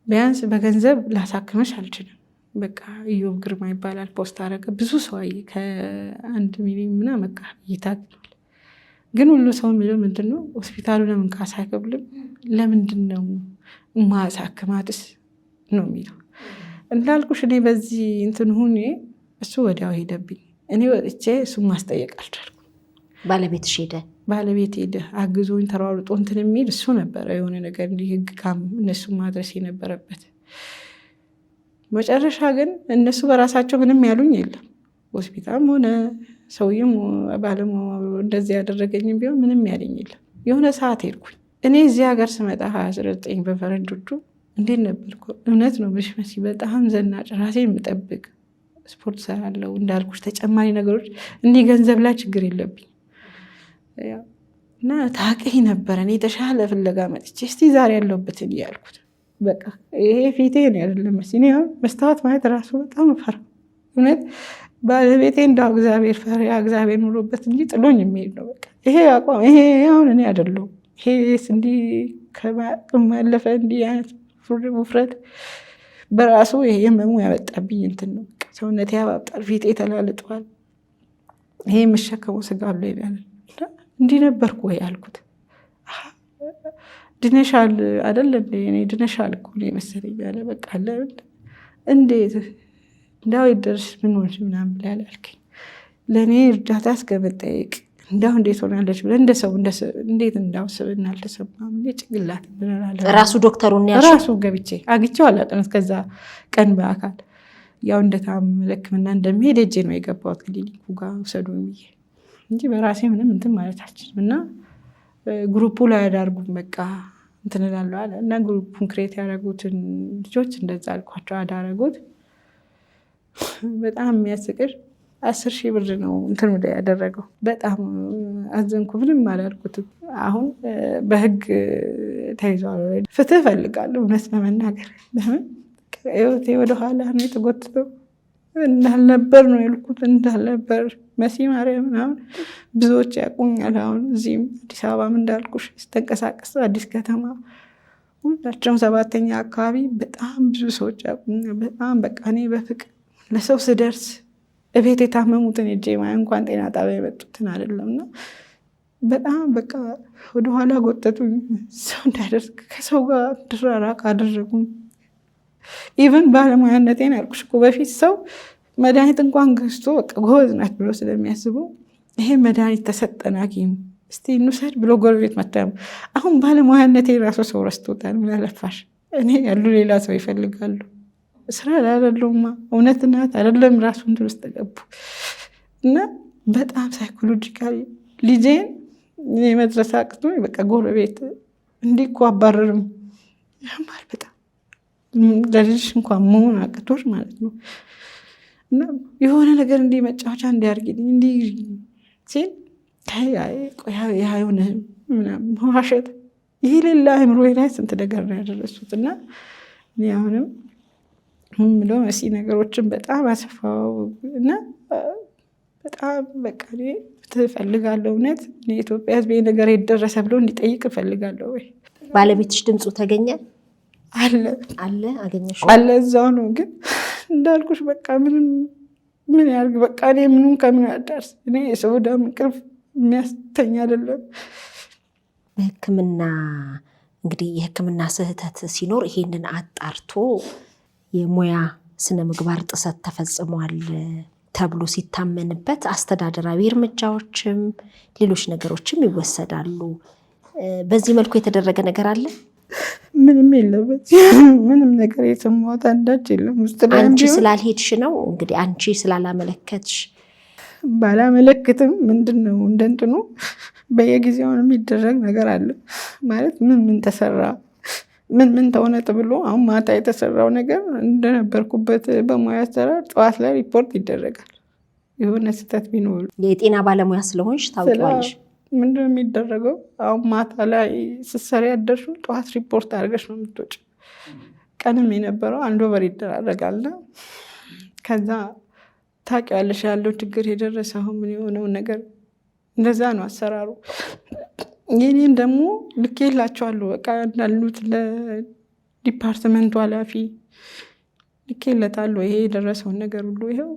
[SPEAKER 1] ቢያንስ በገንዘብ ላሳክመሽ አልችልም፣ በቃ ኢዮብ ግርማ ይባላል ፖስት አደረገ። ብዙ ሰው አየ፣ ከ1 ሚሊዮን ምናምን በቃ ይታግናል። ግን ሁሉ ሰው የሚለው ምንድን ነው ሆስፒታሉ ለምን ካሳ አይከፍልም? ለምንድን ነው ማሳክማትስ ነው የሚለው። እንዳልኩሽ እኔ በዚህ እንትን ሁኔ እሱ ወዲያው ሄደብኝ። እኔ ወጥቼ እሱን ማስጠየቅ አልቻልኩም።
[SPEAKER 3] ባለቤትሽ ሄደ?
[SPEAKER 1] ባለቤት ሄደ አግዞኝ ተሯሩጦ እንትን የሚል እሱ ነበረ። የሆነ ነገር እንዲህ ህግ ካም እነሱ ማድረስ የነበረበት። መጨረሻ ግን እነሱ በራሳቸው ምንም ያሉኝ የለም። ሆስፒታልም ሆነ ሰውዬም ባለሙያው እንደዚህ ያደረገኝም ቢሆን ምንም ያለኝ የለም። የሆነ ሰዓት ሄድኩኝ እኔ እዚህ ሀገር ስመጣ 29 በፈረንጆቹ እንዴት ነበርኩ? እውነት ነው ብሽመሲ በጣም ዘናጭ፣ ራሴ የምጠብቅ ስፖርት ሰራለሁ እንዳልኩሽ፣ ተጨማሪ ነገሮች እንዲህ ገንዘብ ላይ ችግር የለብኝ እና ታውቂ ነበረ። እኔ የተሻለ ፍለጋ መጥቼ እስቲ ዛሬ ያለሁበትን እያልኩት በቃ ይሄ ፊቴ ነው አይደለም እኔ መስታወት ማየት ራሱ በጣም ፈራ። እውነት ባለቤቴ እንዳው እግዚአብሔር ፈሪያ እግዚአብሔር ኑሮበት እንጂ ጥሎኝ የሚሄድ ነው። በቃ ይሄ አቋም ይሄ አሁን እኔ አይደለሁም። ይሄስ እንዲህ ከማቅም ያለፈ እንዲህ አይነት ውፍረት በራሱ ይሄ የመሙ ያመጣብኝ እንትን ነው። ሰውነቴ ያባብጣል፣ ፊቴ ተላልጧል። ይሄ የምሸከመው ስጋ አለ ይላል። እንዲህ ነበርኩ ወይ አልኩት። ድነሻል አይደል እኔ ድነሻል እኮ ነው መሰለኝ ያለ በቃ አለ እንዴት እንዳው ይደርስ ምን ሆነሽ ምናምን ብላል አልከኝ። ለእኔ እርዳታ እስከመጠየቅ እንዳው እንዴት ሆናለች ብለህ እንደሰው እንዴት እንዳው ስብና አልተሰማም እንዴ ጭንቅላት ብለናል።
[SPEAKER 3] ራሱ ዶክተሩን
[SPEAKER 1] ራሱ ገብቼ አግኝቼው አላውቅም እስከዛ ቀን በአካል ያው እንደታመመ ሕክምና እንደሚሄድ እጄ ነው የገባሁት ክሊኒኩ ጋር ወሰዱኝ ብዬ እንጂ በራሴ ምንም እንትን ማለት አልችልም። እና ግሩፑ ላይ አዳርጉን በቃ እንትን እላለሁ አለ እና ግሩፑን ክሬት ያደረጉትን ልጆች እንደዛ አልኳቸው አዳረጉት። በጣም የሚያስቅር 10,000 ብር ነው እንትን ወደ ያደረገው። በጣም አዘንኩ። ምንም አላልኩትም። አሁን በህግ ተይዟል። ፍትህ እፈልጋለሁ እውነት ለመናገር ለምን ህይወቴ ወደኋላ ነው የተጎትተው። እንዳልነበር ነው ያልኩት እንዳልነበር መሲ ማርያም ምናምን ብዙዎች ያውቁኛል። አሁን እዚህም አዲስ አበባም እንዳልኩሽ ስተንቀሳቀስ አዲስ ከተማ ሁላቸውም 7ኛ አካባቢ በጣም ብዙ ሰዎች ያውቁኛል። በጣም በቃ እኔ በፍቅር ለሰው ስደርስ እቤት የታመሙትን እጄ ማያ እንኳን ጤና ጣቢያ የመጡትን አይደለምና በጣም በቃ ወደኋላ ጎተቱኝ። ሰው እንዳደርግ ከሰው ጋር ድራራቅ አደረጉኝ። ኢቨን ባለሙያነቴን ያልኩሽ እኮ በፊት ሰው መድኃኒት እንኳን ገዝቶ በቃ ጎበዝ ናት ብሎ ስለሚያስቡ ይሄ መድኃኒት ተሰጠን ሐኪም እስቲ እንውሰድ ብሎ ጎረቤት መታየው። አሁን ባለሙያነቴ ራሱ ሰው ረስቶታል። ምን አለፋሽ እኔ ያሉ ሌላ ሰው ይፈልጋሉ። ስራ ላለውማ እውነት ናት አይደለም ራሱ እንትን ውስጥ ገቡ እና በጣም ሳይኮሎጂካሊ ልጄን የመድረስ አቅቶኝ በቃ ጎረቤት እንዲህ እኮ አባረርም ያማል በጣም ለልጅሽ እንኳን መሆን አቅቶሽ ማለት ነው። እና የሆነ ነገር እንዲህ መጫወቻ እንዲያርግልኝ እንዲህ ሲል የሆነ መዋሸት ይሄ ሌላ አእምሮ ላይ ስንት ነገር ነው ያደረሱት። እና እኔ አሁንም ምለው መሲ ነገሮችን በጣም አሰፋው እና በጣም በቃ ትፈልጋለሁ እውነት የኢትዮጵያ ሕዝብ ነገር የደረሰ ብሎ እንዲጠይቅ እፈልጋለሁ። ወይ
[SPEAKER 3] ባለቤትሽ ድምፁ ተገኘ?
[SPEAKER 1] አለ
[SPEAKER 3] አገኘሽ?
[SPEAKER 1] አለ እዛው ነው። ግን እንዳልኩሽ በቃ ምን ያርግ በቃ እኔ ምኑን ከምን አዳርስ እኔ የሰው ደም ቅርብ የሚያስተኛ አይደለም።
[SPEAKER 3] በሕክምና እንግዲህ የሕክምና ስህተት ሲኖር ይሄንን አጣርቶ የሙያ ስነ ምግባር ጥሰት ተፈጽሟል ተብሎ ሲታመንበት አስተዳደራዊ እርምጃዎችም ሌሎች ነገሮችም ይወሰዳሉ። በዚህ መልኩ የተደረገ ነገር አለ?
[SPEAKER 1] ምንም የለም። ምንም ነገር የሰማሁት አንዳች የለም።
[SPEAKER 3] አንቺ ስላልሄድሽ ነው እንግዲህ አንቺ ስላላመለከትሽ።
[SPEAKER 1] ባላመለክትም ምንድነው እንደንትኑ በየጊዜው የሚደረግ ነገር አለ ማለት ምን ተሰራ ምን ተሆነ ተብሎ አሁን ማታ የተሰራው ነገር እንደነበርኩበት በሙያ አሰራር ጠዋት ላይ ሪፖርት ይደረጋል። የሆነ ስህተት ቢኖር
[SPEAKER 3] የጤና ባለሙያ ስለሆንሽ ታውቂዋለሽ።
[SPEAKER 1] ምንድነው የሚደረገው? አሁን ማታ ላይ ስትሰሪ ያደርሽው ጠዋት ሪፖርት አድርገሽ ነው የምትወጪ። ቀንም የነበረው አንድ ወር ይደረጋልና ከዛ ታውቂያለሽ ያለው ችግር የደረሰው ምን የሆነው ነገር እንደዛ ነው አሰራሩ። የኔን ደግሞ ልኬላቸዋለሁ በቃ እንዳሉት ለዲፓርትመንቱ ኃላፊ ልኬለታለሁ። ይሄ የደረሰውን ነገር ሁሉ ይኸው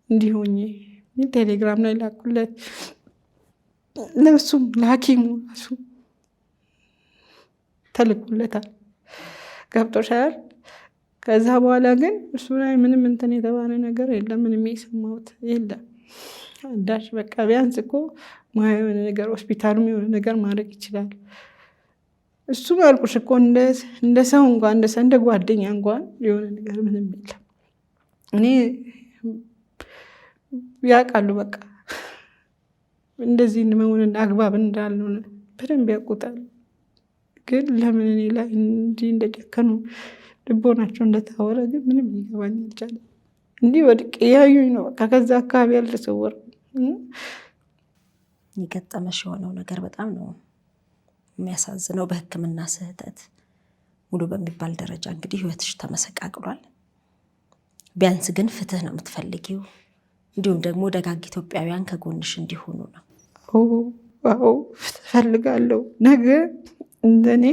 [SPEAKER 1] እንዲሆኝ ቴሌግራም ላይ ላኩለት። ለሱም ለሐኪሙ ራሱ ተልኮለታል። ገብቶሻል? ከዛ በኋላ ግን እሱ ላይ ምንም እንትን የተባለ ነገር የለም። ምንም የሰማሁት የለም። አንዳች በቃ ቢያንስ እኮ ሙያ የሆነ ነገር ሆስፒታሉም የሆነ ነገር ማድረግ ይችላል። እሱም አልኩሽ እኮ እንደ ሰው እንኳን እንደ ጓደኛ እንኳን የሆነ ነገር ምንም የለም። እኔ ያውቃሉ በቃ እንደዚህ መሆንን አግባብ እንዳልሆነ በደንብ ያውቁታል። ግን ለምን እኔ ላይ እንዲህ እንደጨከኑ ልቦናቸው እንደታወረ ግን ምንም ሊገባኝ አልቻለም። እንዲህ ወድቄ ያዩኝ ነው በቃ ከዛ አካባቢ ያልተሰወርኩ።
[SPEAKER 3] የገጠመሽ የሆነው ነገር በጣም ነው የሚያሳዝነው። በሕክምና ስህተት ሙሉ በሚባል ደረጃ እንግዲህ ህይወትሽ ተመሰቃቅሏል። ቢያንስ ግን ፍትህ ነው የምትፈልጊው፣ እንዲሁም ደግሞ ደጋግ ኢትዮጵያውያን ከጎንሽ እንዲሆኑ ነው።
[SPEAKER 1] አዎ እፈልጋለሁ። ነገ እንደኔ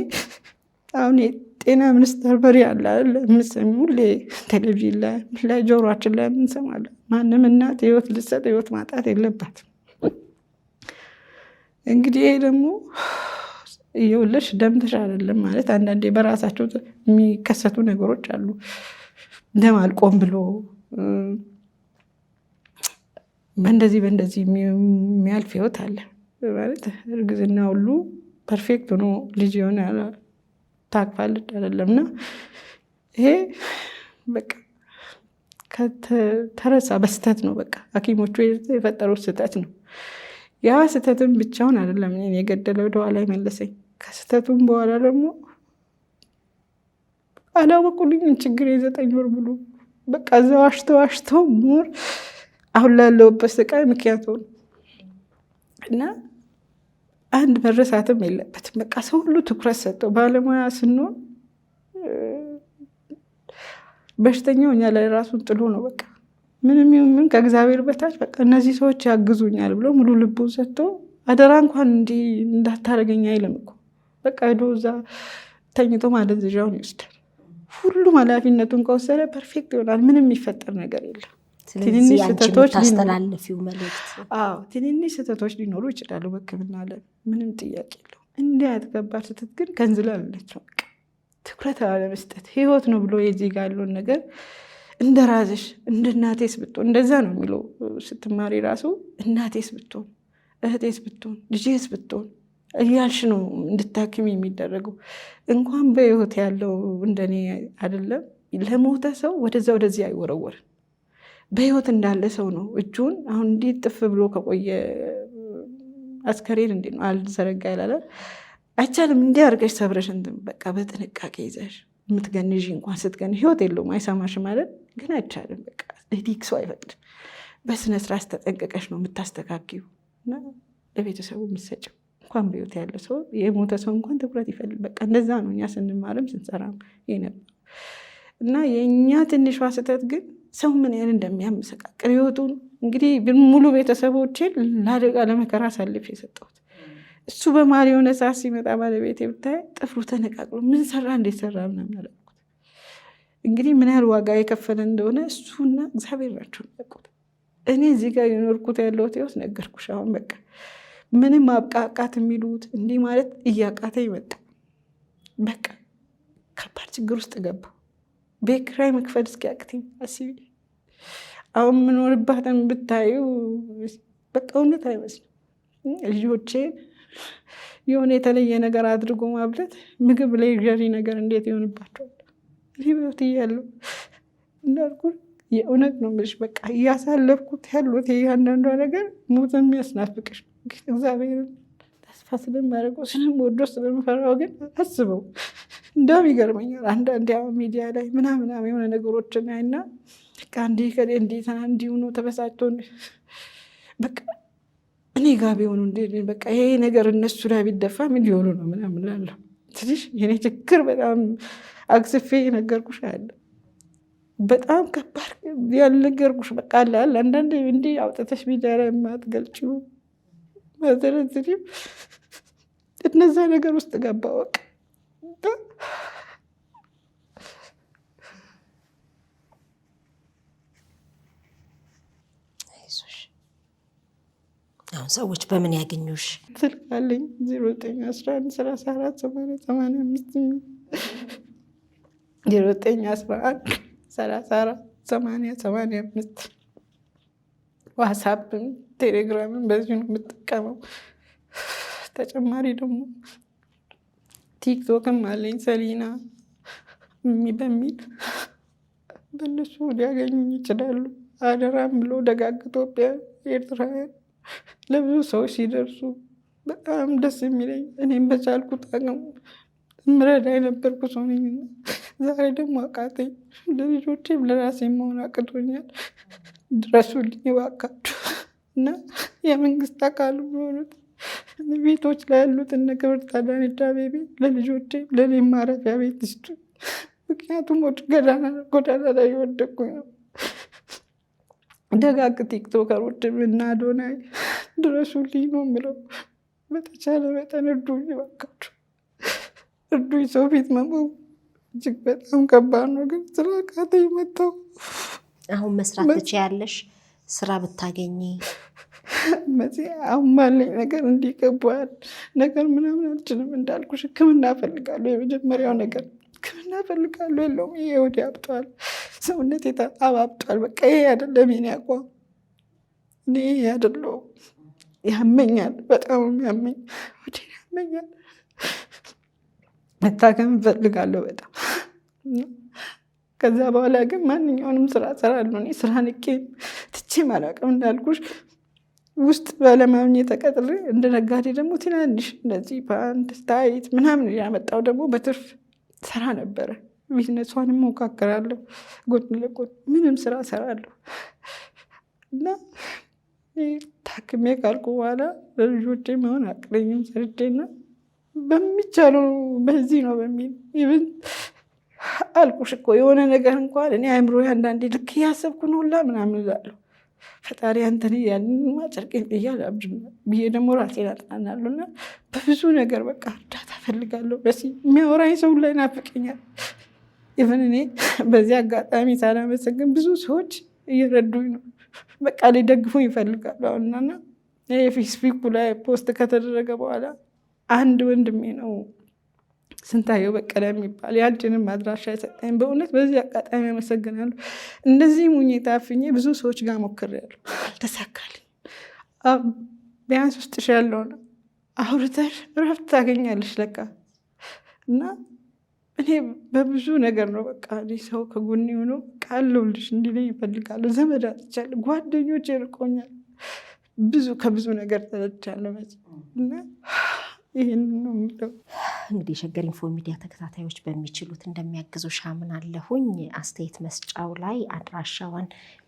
[SPEAKER 1] አሁን የጤና ሚኒስቴር በሪ አለ የምትሰሚው ሁሌ ቴሌቪዥን ላይ ጆሮአችን ላይ የምንሰማለን። ማንም እናት ህይወት ልትሰጥ ህይወት ማጣት የለባትም። እንግዲህ ይሄ ደግሞ እየወለድሽ ደምተሽ አይደለም ማለት አንዳንዴ በራሳቸው የሚከሰቱ ነገሮች አሉ። ደም አልቆም ብሎ በእንደዚህ የሚያልፍ ህይወት አለ ማለት እርግዝና ሁሉ ፐርፌክት ሆኖ ልጅ የሆነ ታቅፋለች አይደለም። እና ይሄ በቃ ከተረሳ በስተት ነው። በቃ ሐኪሞቹ የፈጠሩት ስህተት ነው። ያ ስህተትም ብቻውን አይደለም እኔን የገደለው ወደኋላ መለሰኝ። ከስህተቱም በኋላ ደግሞ አላወቁልኝም ችግር 9 ወር ብሎ በቃ እዛው ዋሽተው ሞር አሁን ላለሁበት ስቃይ ምክንያት ሆነ እና አንድ መረሳትም የለበትም። በቃ ሰው ሁሉ ትኩረት ሰጠው። ባለሙያ ስንሆን በሽተኛው እኛ ላይ ራሱን ጥሎ ነው በቃ ምንም ይሁን ከእግዚአብሔር በታች በቃ እነዚህ ሰዎች ያግዙኛል ብሎ ሙሉ ልቡን ሰጥቶ አደራ እንኳን እንዳታረገኝ አይልም እኮ በቃ ሄዶ እዛ ተኝቶ ማደንዘዣውን ይወስዳል። ሁሉም ኃላፊነቱን ከወሰደ ፐርፌክት ይሆናል። ምንም የሚፈጠር ነገር የለም።
[SPEAKER 3] ትንንሽ
[SPEAKER 1] ስህተቶች ሊኖሩ ይችላሉ በሕክምና ላይ ምንም ጥያቄ የለው። እንዲህ ያትገባር ስህተት ግን ከንዝላለች ነው በቃ ትኩረት አለመስጠት ህይወት ነው ብሎ የዚህ ጋር ያለውን ነገር እንደ ራስሽ እንደ እናቴስ ብትሆን እንደዛ ነው የሚለው ስትማሪ ራሱ እናቴስ ብትሆን እህቴስ ብትሆን ልጄስ ብትሆን እያልሽ ነው እንድታክም የሚደረገው። እንኳን በህይወት ያለው እንደኔ አይደለም ለሞተ ሰው ወደዚህ አይወረወርም። በህይወት እንዳለ ሰው ነው እጁን አሁን እንዴት ጥፍ ብሎ ከቆየ አስከሬን እንዴ ነው አልዘረጋ ይላል አይቻልም። እንዲህ አድርገሽ ሰብረሽ እንትን በቃ በጥንቃቄ ይዘሽ የምትገንዥ እንኳን ስትገንዥ ህይወት የለውም አይሰማሽ ማለት ግን አይቻልም። በቃ ዲክሱ አይፈቅድም። በስነ ስርዓት ተጠንቀቀሽ ነው የምታስተካክዩ እና ለቤተሰቡ የምትሰጭው። እንኳን በህይወት ያለ ሰው የሞተ ሰው እንኳን ትኩረት ይፈልግ። በቃ እንደዛ ነው እኛ ስንማርም ስንሰራም ይነበር እና የእኛ ትንሿ ስህተት ግን ሰው ምን ያህል እንደሚያመሰቃቅል ህይወቱን እንግዲህ ሙሉ ቤተሰቦችን ለአደጋ ለመከራ አሳልፍ የሰጠሁት እሱ በማሪ የሆነ ሰዓት ሲመጣ ባለቤቴ ብታይ ጥፍሩ ተነቃቅሎ ምን ሰራ እንዴት ሰራ ምናምን አላልኩት። እንግዲህ ምን ያህል ዋጋ የከፈለ እንደሆነ እሱና እግዚአብሔር ናቸው የሚያውቁት። እኔ እዚህ ጋር የኖርኩት ያለሁት ህይወት ነገርኩሽ። አሁን በቃ ምንም አብቃቃት የሚሉት እንዲህ ማለት እያቃተ ይመጣ በቃ ከባድ ችግር ውስጥ ገባ። ቤት ኪራይ መክፈል እስኪያቅተኝ አስቢ። አሁን የምኖርባትን ብታዩ በቃ እውነት አይመስልም። ልጆቼን የሆነ የተለየ ነገር አድርጎ ማብለት ምግብ ላይ ጀሪ ነገር እንዴት ይሆንባቸዋል? ሊበት እያለሁ እንዳልኩ የእውነት ነው የምልሽ። በቃ እያሳለፍኩት ያሉት እያንዳንዷ ነገር ሞት የሚያስናፍቅሽ እግዚአብሔርን ተስፋ ስለማደርገው ስለምወዶ ስለምፈራው ግን አስበው እንደውም ይገርመኛል። አንዳንድ ያው ሚዲያ ላይ ምናምን የሆነ ነገሮችን አይና በቃ እንዲህ ሆኖ ተበሳጭቶ በቃ እኔ ጋር ቢሆኑ በቃ ይሄ ነገር እነሱ ላይ ቢደፋ ምን ሊሆኑ ነው ምናምን እላለሁ። ትንሽ የኔ ችግር በጣም አግዝፌ የነገርኩሽ አለ። በጣም ከባድ ያልነገርኩሽ በቃ አለ አንዳንዴ እንዲህ አውጥተሽ ሚዲያ ላይ የማትገልጪው ማዘረዝሪው እነዛ ነገር ውስጥ ገባ በቃ
[SPEAKER 3] አሁን ሰዎች በምን ያገኙሽ?
[SPEAKER 1] ስልክ አለኝ 09113485 ዋትስአፕም ቴሌግራምም በዚሁ ነው የምጠቀመው። ተጨማሪ ደግሞ ቲክቶክም አለኝ ሰሊና በሚል በእነሱ ሊያገኙኝ ይችላሉ። አደራም ብሎ ደጋግ ኢትዮጵያ ኤርትራውያን ለብዙ ሰዎች ሲደርሱ በጣም ደስ የሚለኝ እኔም በቻልኩት አቅም ምረዳ የነበርኩ ሰው ነኝ። ዛሬ ደግሞ አቃተኝ። ለልጆቼም ለራሴ መሆን አቅቶኛል። ድረሱልኝ እባካችሁ እና የመንግስት አካል ሆኑት ቤቶች ላይ ያሉት እነ ክብርት አዳነች አቤቤ ለልጆቼ ለእኔም ማረፊያ ቤት ይስጡ። ምክንያቱም ጎዳና ላይ የወደኩኝ ነው። ደጋግ ቲክቶከሮች እና አዶናይ ድረሱልኝ ነው የምለው። በተቻለ መጠን እርዱኝ እባካችሁ እርዱኝ። ሰው ፊት መቆም እጅግ በጣም ከባድ ነው፣ ግን ስራ አቃተኝ መጣሁ።
[SPEAKER 3] አሁን መስራት ትችያለሽ? ስራ ብታገኚ
[SPEAKER 1] አሁን ባለኝ ነገር እንዲገባል ነገር ምናምን አልችልም። እንዳልኩሽ ሕክምና እፈልጋለሁ። የመጀመሪያው ነገር ሕክምና እፈልጋለሁ። የለውም ይሄ ወዲ አብጧል፣ ሰውነቴ አባብጧል። በቃ ይሄ አይደለም የኔ አቋም። እኔ ይሄ አይደለሁም። ያመኛል፣ በጣም ያመኝ፣ ወዲ ያመኛል። መታከም እፈልጋለሁ በጣም። ከዛ በኋላ ግን ማንኛውንም ስራ እሰራለሁ። እኔ ስራ ንቄ ትቼም አላውቅም። እንዳልኩሽ ውስጥ ባለማግኘት ተቀጥሬ እንደ ነጋዴ ደግሞ ትናንሽ እንደዚህ ፓንት ታይት ምናምን ያመጣው ደግሞ በትርፍ ስራ ነበረ። ቢዝነሷንም ሞካከራለሁ፣ ጎን ለጎን ምንም ስራ እሰራለሁ። እና ታክሜ ካልኩ በኋላ ለልጆቼ መሆን አቅለኝም ሰርቼና በሚቻለው በዚህ ነው በሚል ይብን አልኩሽ እኮ የሆነ ነገር እንኳን እኔ አእምሮ አንዳንዴ ልክ እያሰብኩ ነው ሁላ ምናምን እላለሁ። ፈጣሪ አንተን ያንን ማጨርቄን ብዬ ደግሞ ራሴን አጽናናለሁ። እና በብዙ ነገር በቃ እርዳታ ፈልጋለሁ። የሚያወራኝ ሰው ላይ ናፍቀኛል። ኢቨን እኔ በዚህ አጋጣሚ ሳላመሰግን ብዙ ሰዎች እየረዱኝ ነው። በቃ ሊደግፉኝ ይፈልጋሉ። አሁንና የፌስቡክ ላይ ፖስት ከተደረገ በኋላ አንድ ወንድሜ ነው ስንታየው በቀለ የሚባል ያንቺንም አድራሻ የሰጠኝ። በእውነት በዚህ አጋጣሚ አመሰግናለሁ። እንደዚህ ሙኝታ አፍኜ ብዙ ሰዎች ጋር ሞክሬያለሁ፣ አልተሳካልኝ። ቢያንስ ውስጥሽ ያለውን አውርተሽ እረፍት ታገኛለሽ ለካ። እና እኔ በብዙ ነገር ነው በቃ ሰው ከጎኔ ሆኖ ቃለውልሽ እንዲለኝ ይፈልጋለሁ። ዘመድ አጥቻለሁ፣ ጓደኞች ይርቆኛል፣ ከብዙ ነገር ተረድቻለሁ። እና ይህን ነው የምለው።
[SPEAKER 3] እንግዲህ ሸገር ኢንፎ ሚዲያ ተከታታዮች በሚችሉት እንደሚያግዙሽ አምናለሁኝ። አስተያየት መስጫው ላይ አድራሻዋን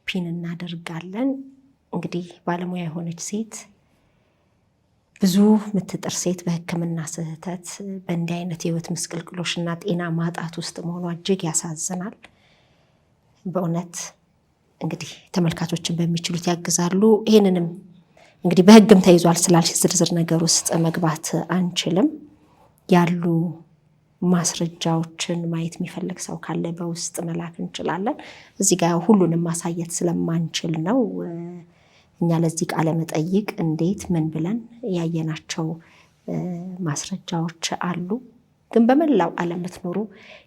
[SPEAKER 3] ፒን እናደርጋለን። እንግዲህ ባለሙያ የሆነች ሴት፣ ብዙ ምትጥር ሴት በሕክምና ስህተት በእንዲህ አይነት የህይወት ምስቅልቅሎችና ጤና ማጣት ውስጥ መሆኗ እጅግ ያሳዝናል። በእውነት እንግዲህ ተመልካቾችን በሚችሉት ያግዛሉ። ይህንንም እንግዲህ በህግም ተይዟል ስላልሽ ዝርዝር ነገር ውስጥ መግባት አንችልም። ያሉ ማስረጃዎችን ማየት የሚፈልግ ሰው ካለ በውስጥ መላክ እንችላለን። እዚህ ጋር ሁሉንም ማሳየት ስለማንችል ነው። እኛ ለዚህ ቃለ መጠይቅ እንዴት ምን ብለን ያየናቸው ማስረጃዎች አሉ። ግን በመላው ዓለም የምትኖሩ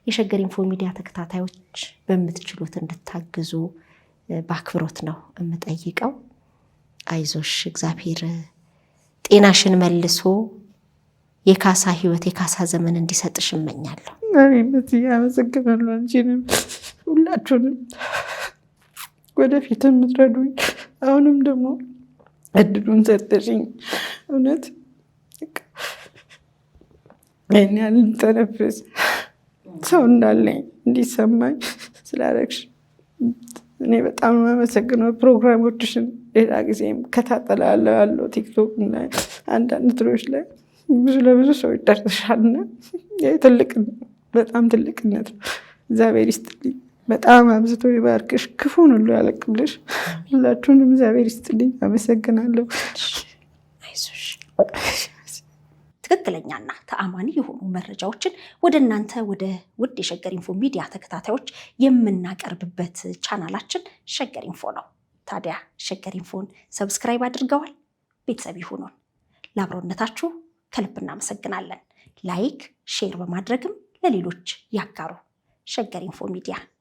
[SPEAKER 3] የሸገር ኢንፎ ሚዲያ ተከታታዮች በምትችሉት እንድታግዙ በአክብሮት ነው የምጠይቀው። አይዞሽ፣ እግዚአብሔር ጤናሽን መልሶ የካሳ ህይወት የካሳ ዘመን እንዲሰጥሽ እመኛለሁ።
[SPEAKER 1] አመሰግናለሁ። አንቺንም ሁላችሁንም ወደፊት የምትረዱኝ አሁንም ደግሞ እድሉን ሰጠሽኝ። እውነት እኔ ያልተነፍስ ሰው እንዳለኝ እንዲሰማኝ ስላደረግሽ እኔ በጣም አመሰግናለሁ። ፕሮግራሞችሽን ሌላ ጊዜም ከታተላለሁ ያለው ቲክቶክ ላይ አንዳንድ ትሮች ላይ ለብዙ ሰዎች ደርሰሻልና በጣም ትልቅነት ነው። እግዚአብሔር ይስጥልኝ፣ በጣም አብዝቶ ይባርክሽ፣ ክፉን ሁሉ ያለቅልሽ። ሁላችሁንም እግዚአብሔር ይስጥልኝ። አመሰግናለሁ።
[SPEAKER 3] ትክክለኛና ተአማኒ የሆኑ መረጃዎችን ወደ እናንተ ወደ ውድ የሸገር ኢንፎ ሚዲያ ተከታታዮች የምናቀርብበት ቻናላችን ሸገር ኢንፎ ነው። ታዲያ ሸገር ኢንፎን ሰብስክራይብ አድርገዋል? ቤተሰብ ይሁኑን። ለአብሮነታችሁ ከልብ እናመሰግናለን። ላይክ፣ ሼር በማድረግም ለሌሎች ያጋሩ። ሸገር ኢንፎ ሚዲያ